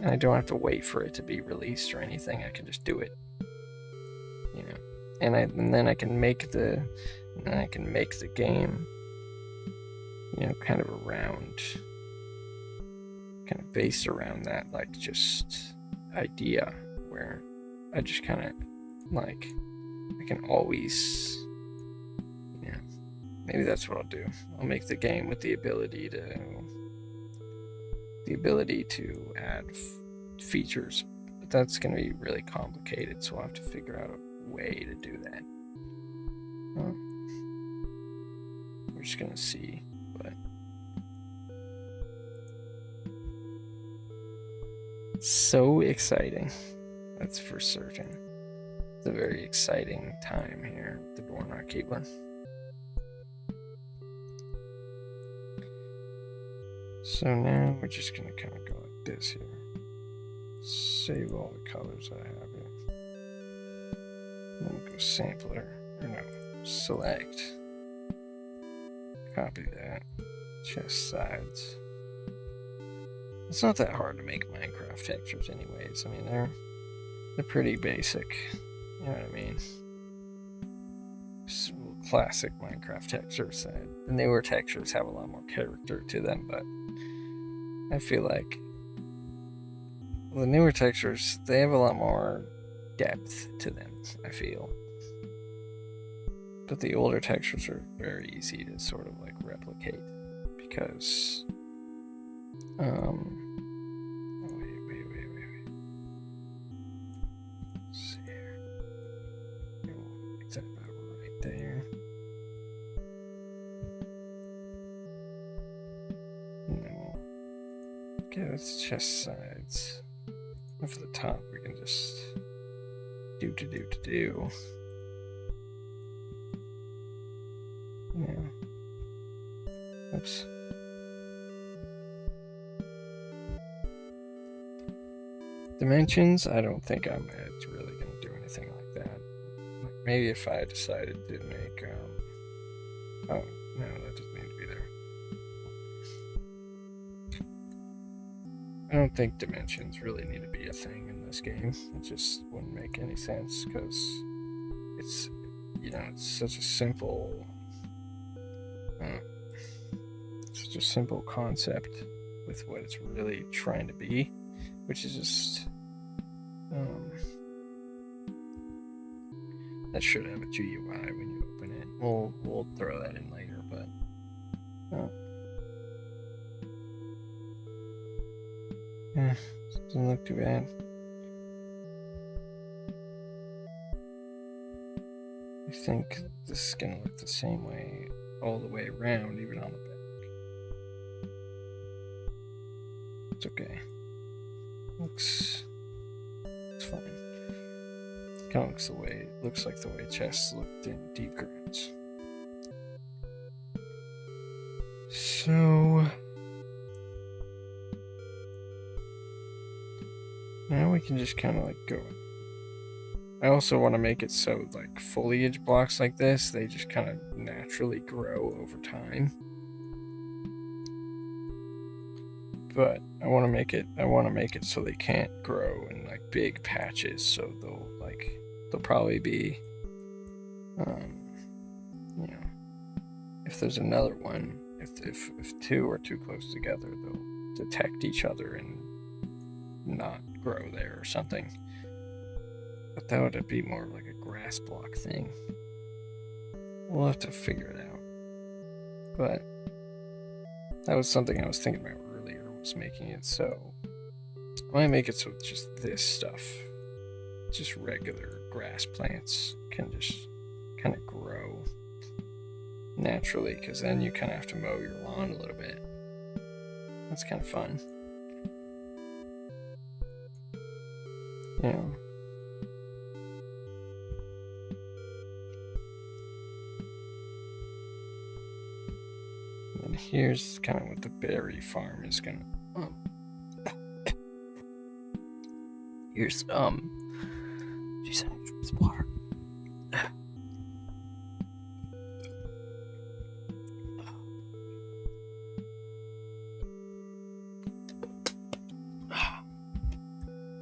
And I don't have to wait for it to be released or anything. I can just do it. You know. And then I can make the game, you know, kind of based around that, like, just idea where I just kind of like, I can always, you know, maybe that's what I'll do. I'll make the game with the ability to add features, but that's going to be really complicated, so I'll have to figure out a way to do that. We're just going to see, but so exciting, that's for certain. It's a very exciting time here at the Bornar Keebler. So now we're just gonna kind of go like this here. save all the colors I have here. Then go sampler, or no, select. Copy that. Chest sides. It's not that hard to make Minecraft textures anyways. I mean, they're pretty basic. You know what I mean? Just classic Minecraft textures. The newer textures have a lot more character to them, but I feel like the newer textures, they have a lot more depth to them, I feel. But the older textures are very easy to sort of like replicate because wait. Let's see here. Make that about right there. No. Okay, that's chest sides. And for the top, we can just do. Yeah. Oops. Dimensions, I don't think I'm really going to do anything like that. Maybe if I decided to make, oh, no, that doesn't need to be there. I don't think dimensions really need to be a thing in this game. It just wouldn't make any sense, because it's, you know, it's such a simple concept with what it's really trying to be, which is just that should have a GUI when you open it. We'll throw that in later, but yeah, doesn't look too bad. I think this is gonna look the same way all the way around, even on the back. It's okay. Looks fine. Kind of looks like the way chests looked in Deep Grounds. So now we can just kind of like go. I also want to make it so like foliage blocks like this, they just kind of naturally grow over time. But I want to make it so they can't grow in like big patches, so they'll probably be you know, if there's another one, if two are too close together, they'll detect each other and not grow there or something. But that would be more like a grass block thing. We'll have to figure it out. But that was something I was thinking about earlier, was making it so I might make it so just this stuff, just regular grass plants, can just kind of grow naturally, because then you kind of have to mow your lawn a little bit. That's kind of fun. You know. And here's kind of what the berry farm is gonna. Here's geez, I need some water.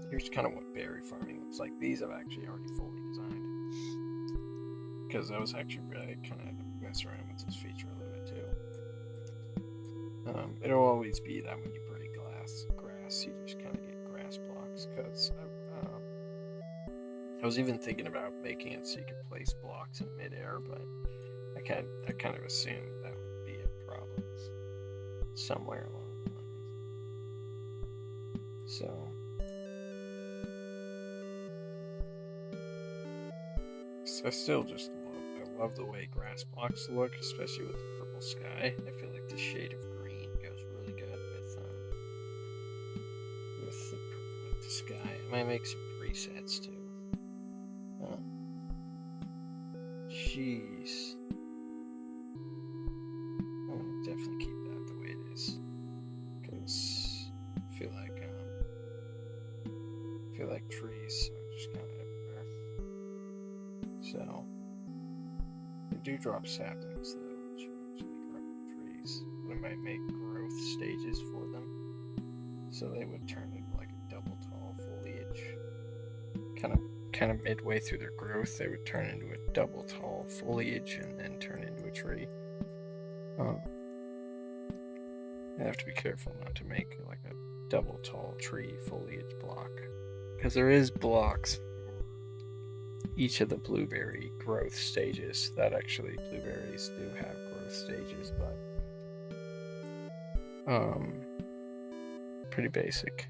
Here's kind of what berry farming looks like. These I've actually already fully designed, because I was actually really kind of mess around with this feature a little bit too. It'll always be that when you break grass, you just kind of get grass blocks, because I was even thinking about making it so you could place blocks in midair, but I kind of assumed that would be a problem somewhere along the line. So I still just love the way grass blocks look, especially with the purple sky. I feel like the shade of green goes really good with the sky. I might make some presets too. Jeez. I'm gonna definitely keep that the way it is, because I feel do drop saplings though, which actually grow trees. But I might make growth stages for them, so they would turn into like a double tall foliage. Kind of midway through their growth, they would turn into a double tall foliage and then turn into a tree. I have to be careful not to make like a double tall tree foliage block, because there is blocks for each of the blueberry growth stages. That actually blueberries do have growth stages, but pretty basic.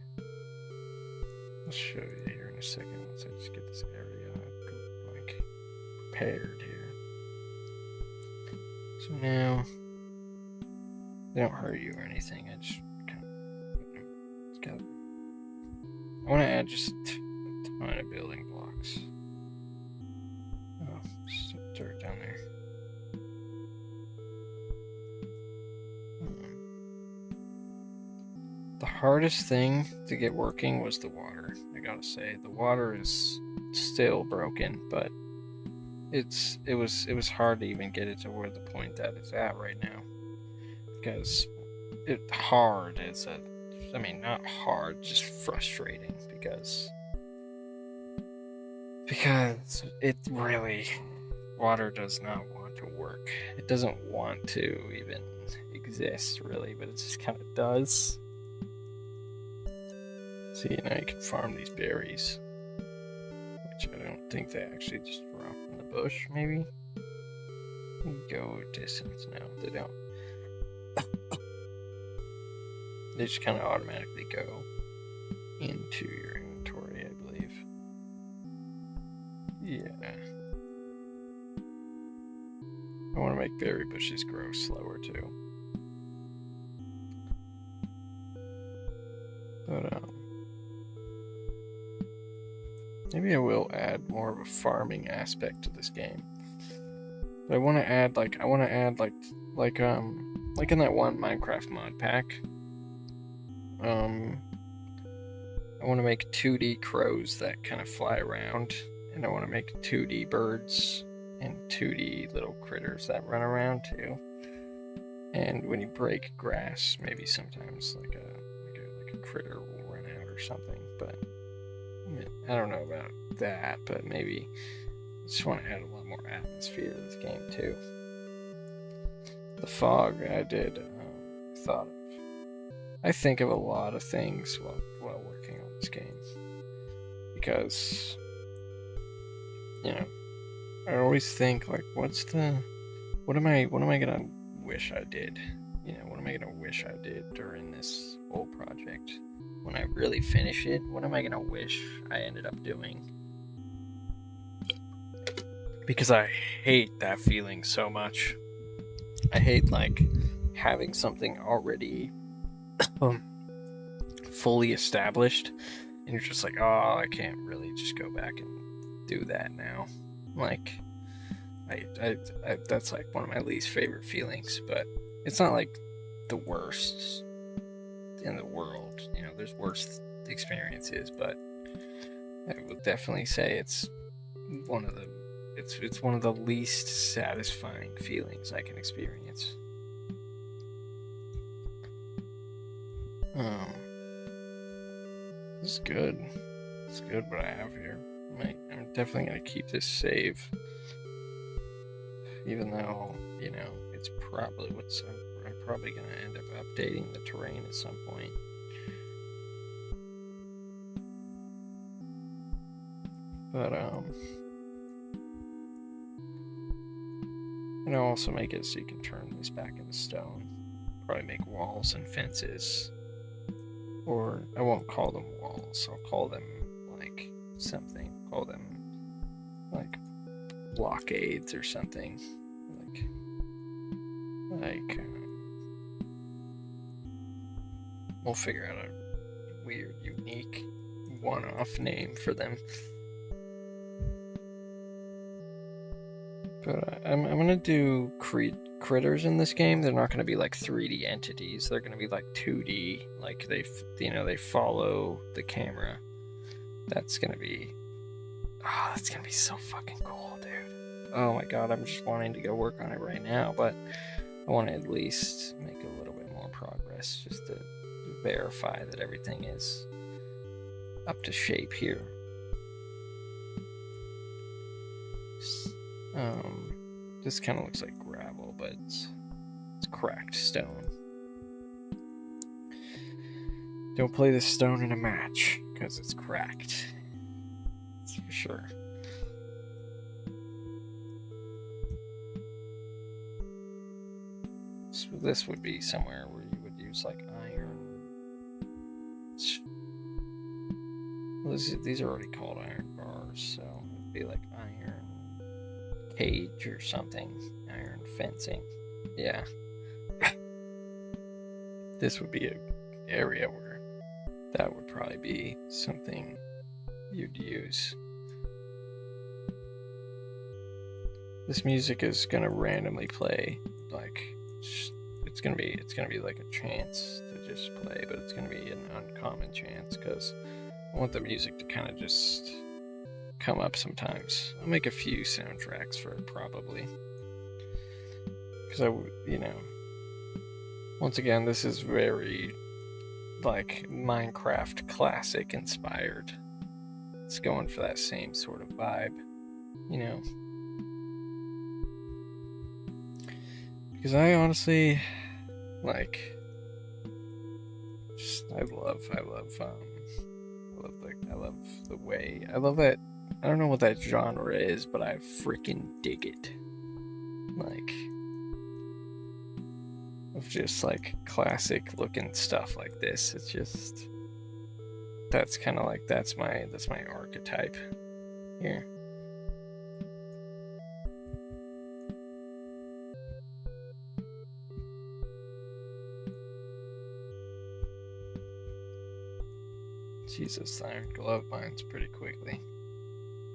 I'll show you here in a second once I just get this area like prepared here. So now they don't hurt you or anything. I just kind of got. I want to add just a ton of building blocks. Oh, just some dirt down there. The hardest thing to get working was the water. I gotta say, the water is still broken, but it was hard to even get it to where the point that it's at right now. Because not hard, just frustrating, because it really, water does not want to work. It doesn't want to even exist, really, but it just kind of does. See, now you can farm these berries, which I don't think they actually just drop in the bush, maybe? Go distance, no, they don't. They just kind of automatically go into your inventory, I believe. Yeah. I want to make berry bushes grow slower too. But, maybe I will add more of a farming aspect to this game. But I want to add like in that one Minecraft mod pack. I want to make 2D crows that kind of fly around, and I want to make 2D birds and 2D little critters that run around too. And when you break grass, maybe sometimes like a critter will run out or something. But I don't know about that, but maybe I just want to add a lot more atmosphere to this game too. The fog I did thought of. I think of a lot of things while working on this game, because I always think like, what am I gonna wish I did? What am I gonna wish I did during this whole project? When I really finish it, what am I gonna wish I ended up doing? Because I hate that feeling so much. I hate like having something already fully established, and you're just like, oh, I can't really just go back and do that now. Like, I that's like one of my least favorite feelings, but it's not like the worst in the world. There's worse experiences, but I would definitely say it's one of the least satisfying feelings I can experience. This is good. It's good what I have here. I'm definitely gonna keep this save, even though it's probably I'm probably gonna end up updating the terrain at some point. But and I'll also make it so you can turn these back into stone. Probably make walls and fences. Or I won't call them walls. I'll call them like something. Call them like blockades or something. Like we'll figure out a weird, unique, one-off name for them. But I'm gonna do critters in this game. They're not gonna be like 3D entities. They're gonna be like 2D. Like they follow the camera. That's gonna be so fucking cool, dude. oh my god, I'm just wanting to go work on it right now, but I want to at least make a little bit more progress just to verify that everything is up to shape here. This kind of looks like gravel, but it's cracked stone. Don't play this stone in a match, because it's cracked. That's for sure. So this would be somewhere where you would use like iron. Well, these are already called iron bars, so it would be like iron cage or something. Iron fencing. Yeah. This would be an area where that would probably be something you'd use. This music is gonna randomly play, like it's gonna be like a chance to just play, but it's gonna be an uncommon chance because I want the music to kind of just come up sometimes. I'll make a few soundtracks for it probably, because once again, this is very like Minecraft classic inspired. It's going for that same sort of vibe, because I honestly like I love the way, I love that. I don't know what that genre is, but I freaking dig it. Like, of just like classic looking stuff like this. It's just, that's kind of like, that's my archetype here. Jesus, the iron glove binds pretty quickly.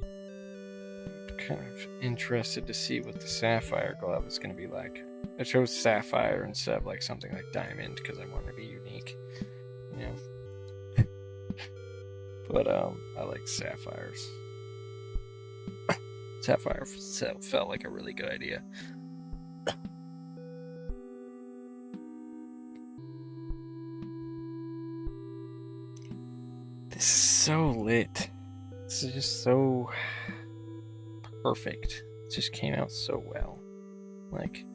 I'm kind of interested to see what the sapphire glove is going to be like. I chose sapphire instead of like something like diamond because I want to be unique, But I like sapphires. Sapphire felt like a really good idea. This is so lit. This is just so perfect. It just came out so well. Like,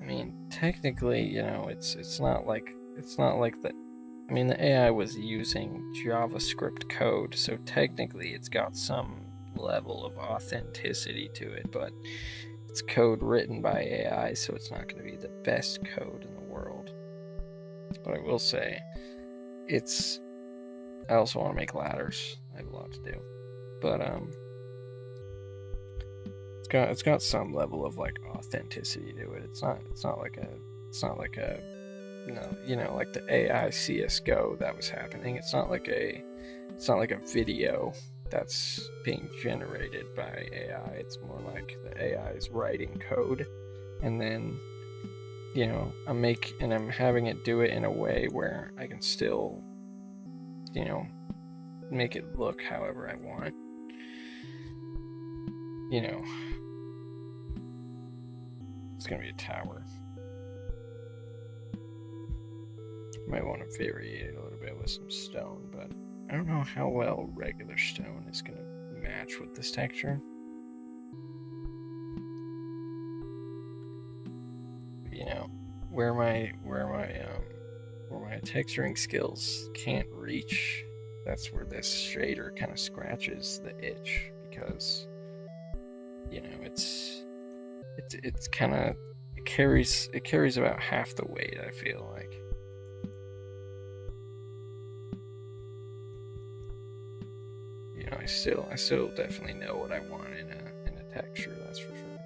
I mean, technically, it's not like the AI was using JavaScript code, so technically it's got some level of authenticity to it, but it's code written by AI, so it's not going to be the best code in the world. But I will say, I also want to make ladders. I have a lot to do, but it's got some level of like authenticity to it. It's not like a like the AI CS:GO that was happening. It's not like a video that's being generated by AI. It's more like the AI is writing code, and then I'm having it do it in a way where I can still make it look however I want. It's gonna be a tower. Might want to vary it a little bit with some stone, but I don't know how well regular stone is gonna match with this texture. Where my texturing skills can't reach, that's where this shader kind of scratches the itch, because it's kind of, it carries about half the weight, I feel like. I still definitely know what I want in a texture, that's for sure.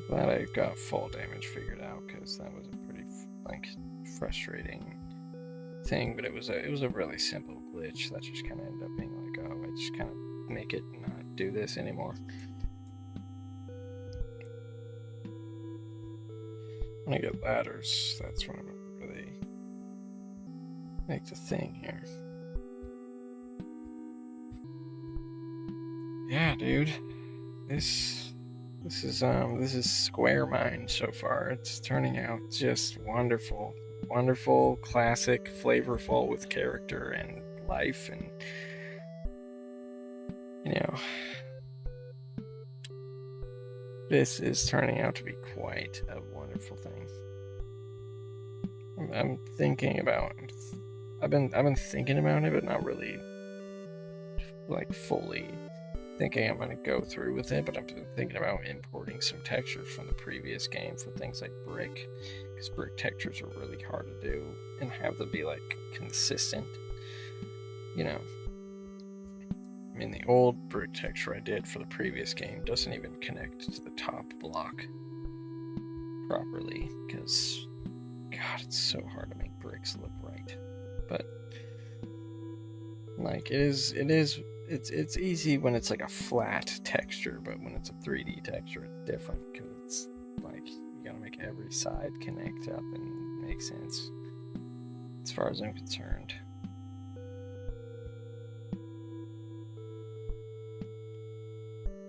Glad I got fall damage figured out, because that was a pretty frustrating thing, but it was a really simple glitch that just kind of ended up being like, oh, I just kind of make it not do this anymore. When I get ladders, that's when I'm make the thing here. Yeah, dude. This is Square Mine so far. It's turning out just wonderful. Wonderful, classic, flavorful with character and life, and you know, this is turning out to be quite a wonderful thing. I'm thinking about I've been thinking about it, but not really like fully thinking I'm gonna go through with it. But I've been thinking about importing some textures from the previous game for things like brick, because brick textures are really hard to do and have them be like consistent. You know, I mean, the old brick texture I did for the previous game doesn't even connect to the top block properly, because God, it's so hard to make bricks look right. But like it's easy when it's like a flat texture, but when it's a 3D texture, it's different, because it's like you gotta make every side connect up and make sense, as far as I'm concerned.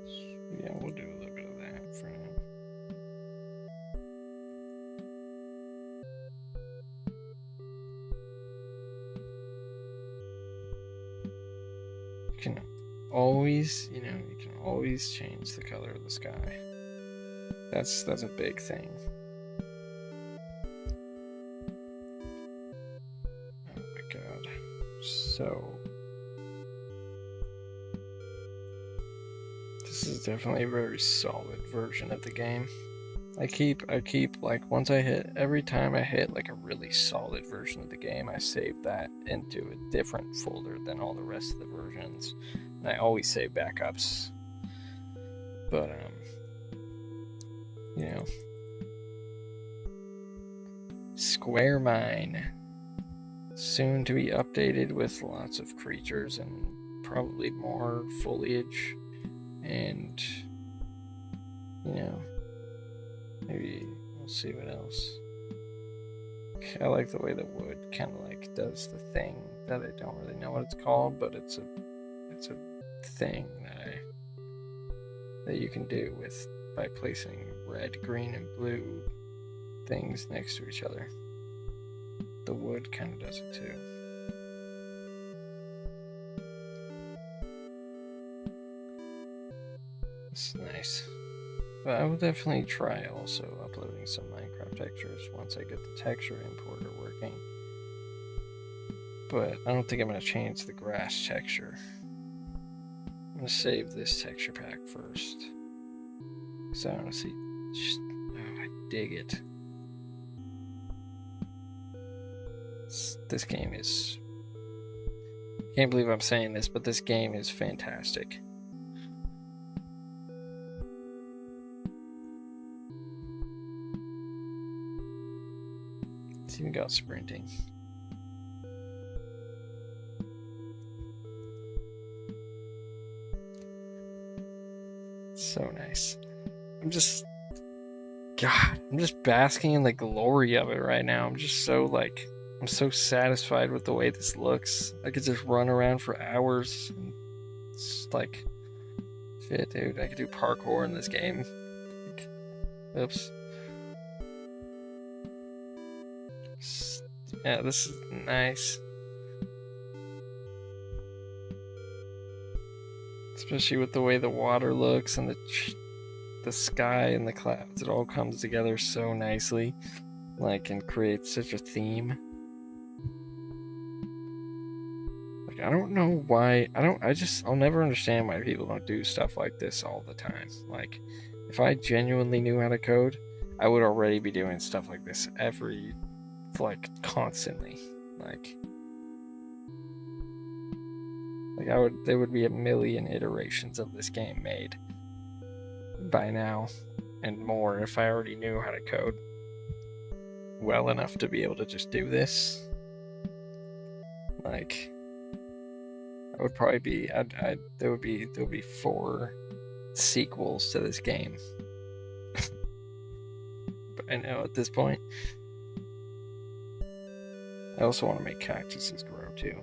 So, yeah, we'll do a little bit of that for now. You can always change the color of the sky. That's a big thing. Oh my God. So this is definitely a very solid version of the game. I keep like every time I hit like a really solid version of the game, I save that into a different folder than all the rest of the versions. And I always save backups. But you know, Square Mine, soon to be updated with lots of creatures and probably more foliage, and you know, maybe we'll see what else. I like the way the wood kind of like does the thing that I don't really know what it's called, but it's a thing that you can do by placing red, green, and blue things next to each other. The wood kind of does it too. It's nice. But I will definitely try also uploading some Minecraft textures once I get the texture importer working. But I don't think I'm going to change the grass texture. I'm going to save this texture pack first, because I want to see. I dig it. This game is... I can't believe I'm saying this, but this game is fantastic. It's even got sprinting. So nice. I'm just basking in the glory of it right now. I'm so satisfied with the way this looks. I could just run around for hours. And it's like, shit, dude, I could do parkour in this game. Oops. Yeah, this is nice. Especially with the way the water looks and the sky and the clouds. It all comes together so nicely, and creates such a theme. I don't know why. I'll never understand why people don't do stuff like this all the time. If I genuinely knew how to code, I would already be doing stuff like this constantly. There would be a million iterations of this game made by now, and more, if I already knew how to code well enough to be able to just do this. I would probably be. There would be 4 sequels to this game. But I know at this point. I also want to make cactuses grow too.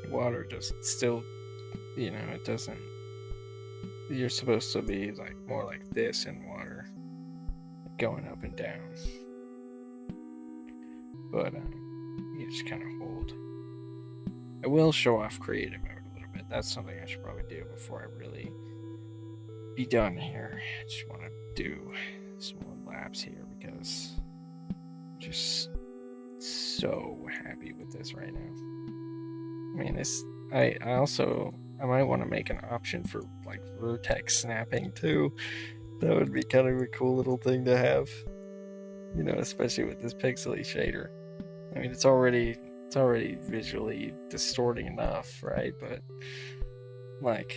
Water doesn't still, it doesn't. You're supposed to be like more like this in water, going up and down. But you just kind of hold. I will show off creative mode a little bit. That's something I should probably do before I really be done here. I just want to do some more laps here because I'm just so happy with this right now. I mean, I might want to make an option for like vertex snapping too. That would be kind of a cool little thing to have, especially with this pixely shader. I mean, it's already visually distorting enough, right? But like,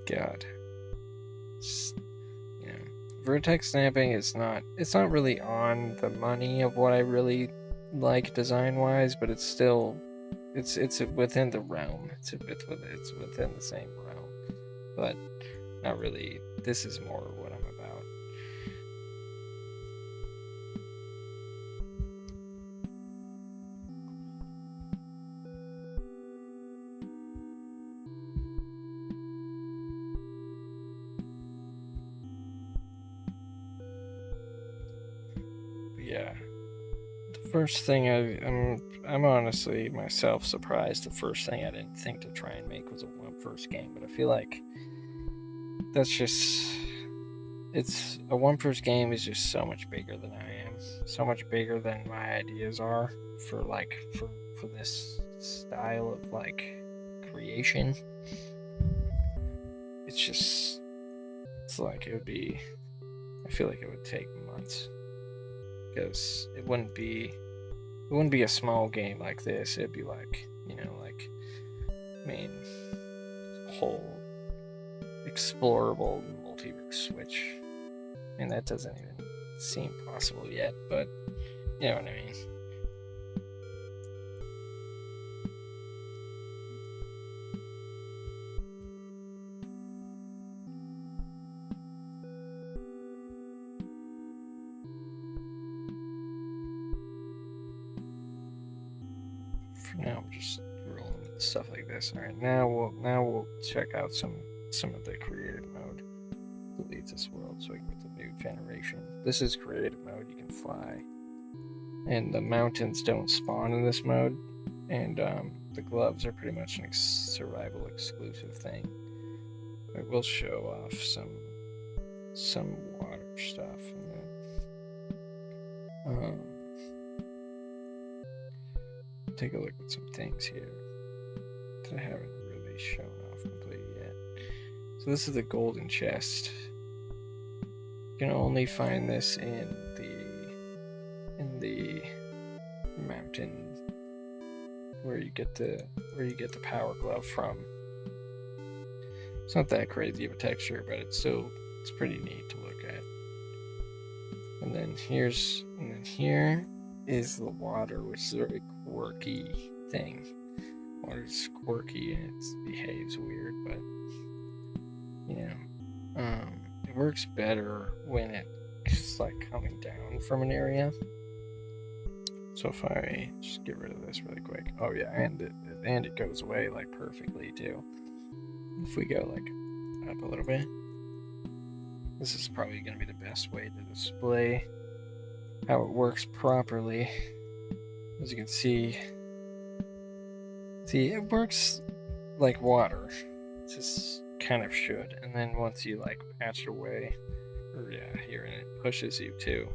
God, vertex snapping is not really on the money of what I really like design wise, but it's still it's within the realm. It's within the same realm, but not really. This is more what I'm about. But yeah. First thing I'm honestly myself surprised. The first thing I didn't think to try and make was a one-first game, but I feel like that's just a one-first game is just so much bigger than I am, so much bigger than my ideas are for this style of like creation. It's like it would be. I feel like it would take months. Because it wouldn't be a small game like this. It'd be like, whole explorable multiverse Switch. And that doesn't even seem possible yet, but you know what I mean. Now we're just rolling with stuff like this. All right, now we'll check out some of the creative mode that leads this world, so we can get the new generation. This is creative mode. You can fly, and the mountains don't spawn in this mode, and the gloves are pretty much a survival exclusive thing. I will show off some water stuff, and then take a look at some things here that I haven't really shown off completely yet. So this is the golden chest. You can only find this in the mountain where you get the power glove from. It's not that crazy of a texture, but it's pretty neat to look at. And then here is the water, which is a very quirky thing. Water's quirky and it behaves weird, but it works better when it's like coming down from an area. So if I just get rid of this really quick, oh yeah, and it goes away like perfectly too. If we go like up a little bit, this is probably going to be the best way to display how it works properly. As you can see, it works like water. It just kind of should. And then once you like patch it away, here, and it pushes you too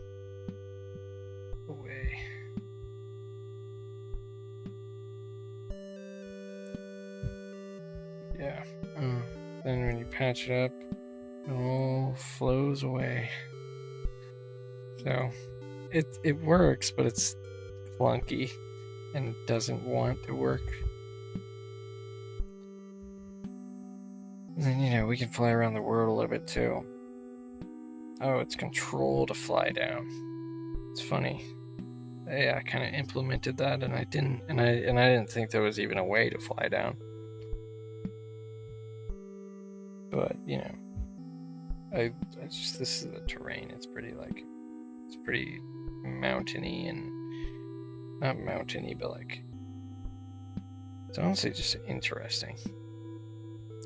away. Yeah. Then when you patch it up, it all flows away. So it works, but it's clunky and it doesn't want to work. And then we can fly around the world a little bit too. Oh, it's control to fly down. It's funny. I kind of implemented that, and I didn't think there was even a way to fly down. But, you know, I just, this is the terrain. It's pretty mountainy and, not mountainy, but like, it's honestly just interesting.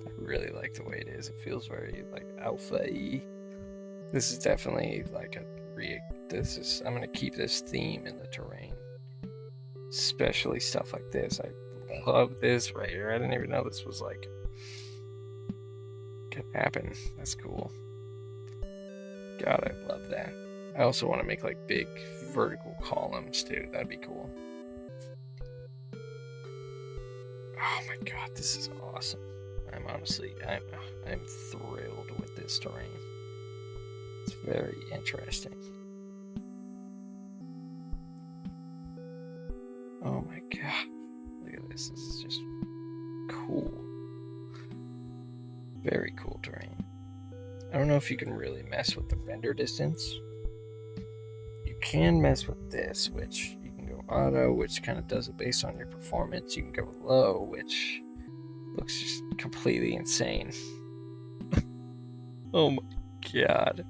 I really like the way it is. It feels very like alpha-y. This is definitely like I'm gonna keep this theme in the terrain. Especially stuff like this. I love this right here. I didn't even know this was like could happen. That's cool. God, I love that. I also want to make like big vertical columns too. That'd be cool. Oh my god, this is awesome. I'm thrilled with this terrain. It's very interesting. Oh my god. Look at this. This is just cool. Very cool terrain. I don't know if you can really mess with the render distance. You can mess with this, which you can go auto, which kind of does it based on your performance. You can go low, which looks just completely insane. Oh my god.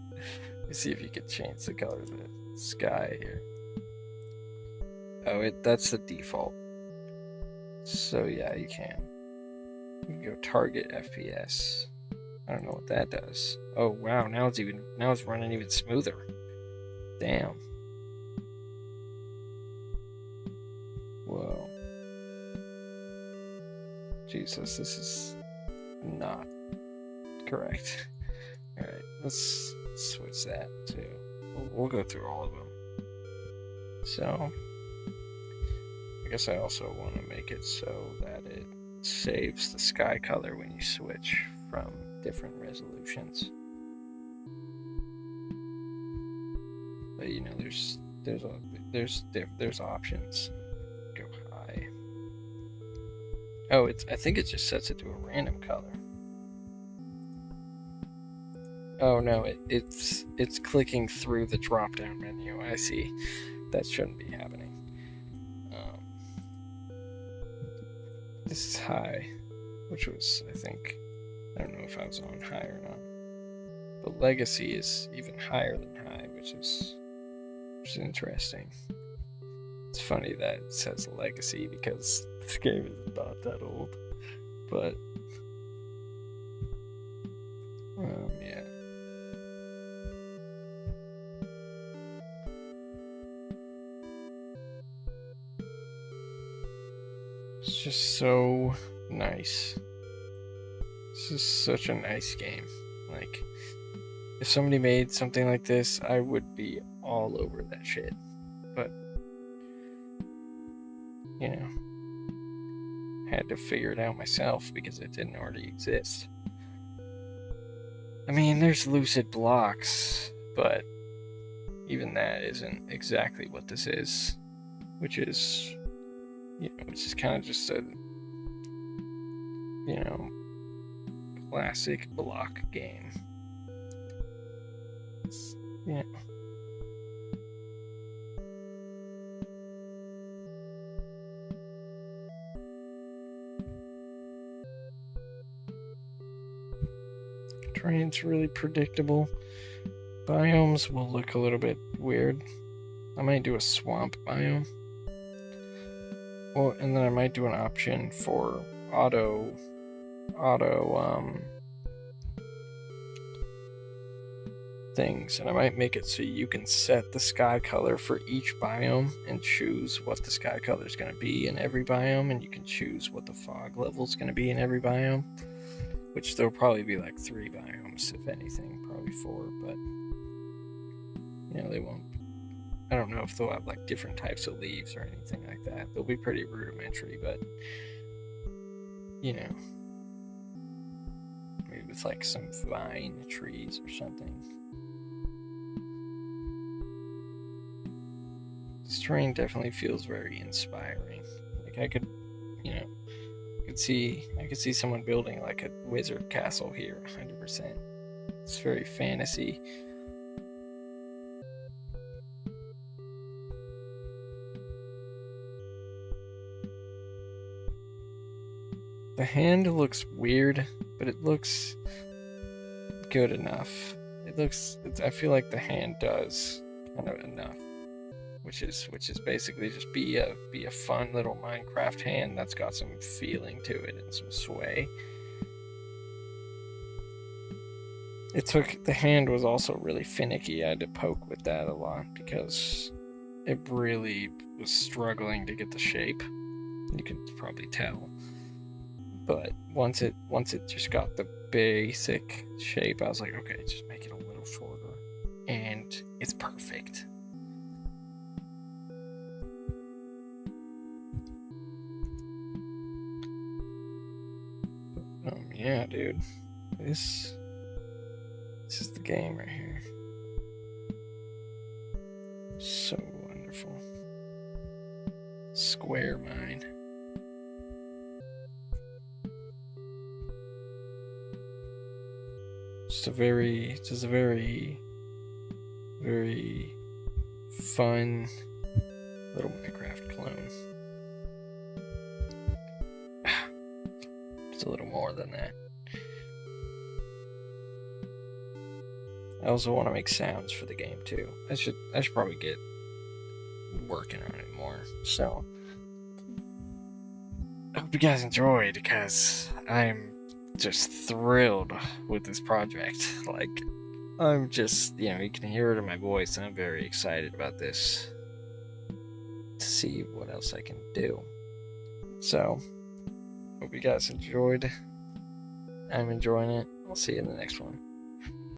Let's see if you can change the color of the sky here. Oh, that's the default. So yeah, you can. You can go target FPS. I don't know what that does. Oh wow, now it's running even smoother. Damn. Whoa. Jesus, this is not correct. Alright, let's switch that to... We'll go through all of them. So, I guess I also want to make it so that it saves the sky color when you switch from different resolutions. But you know, there's options. Go high. Oh, I think it just sets it to a random color. Oh no, it's clicking through the drop-down menu. I see. That shouldn't be happening. This is high, which was, I think, I don't know if I was on high or not. But legacy is even higher than high, which is interesting. It's funny that it says legacy because this game is not that old. But yeah. It's just so nice. This is such a nice game. Like, if somebody made something like this, I would be all over that shit. But, you know, had to figure it out myself because it didn't already exist. I mean, there's Lucid Blocks, but even that isn't exactly what this is, which is kind of just a, you know, classic block game. Yeah. Terrain's really predictable. Biomes will look a little bit weird. I might do a swamp biome. Well, and then I might do an option for auto things, and I might make it so you can set the sky color for each biome and choose what the sky color is going to be in every biome, and you can choose what the fog level is going to be in every biome, which there'll probably be like 3 biomes, if anything, probably 4, but you know, they won't. I don't know if they'll have like different types of leaves or anything like that. They'll be pretty rudimentary, but you know, maybe with like some vine trees or something. This terrain definitely feels very inspiring. Like I could see someone building like a wizard castle here, 100%. It's very fantasy. The hand looks weird, but it looks good enough. I feel like the hand does kind of enough, which is basically just be a fun little Minecraft hand that's got some feeling to it and some sway. The hand was also really finicky. I had to poke with that a lot because it really was struggling to get the shape. You can probably tell. But once it just got the basic shape, I was like, okay, just make it a little shorter, and it's perfect. Yeah, dude, this is the game right here. So wonderful. Square mine. Just a very, very fun little Minecraft clone. Just a little more than that. I also want to make sounds for the game too. I should probably get working on it more. So I hope you guys enjoyed, because I'm just thrilled with this project. Like, I'm just, you can hear it in my voice, and I'm very excited about this, to see what else I can do. So hope you guys enjoyed. I'm enjoying it. I'll see you in the next one.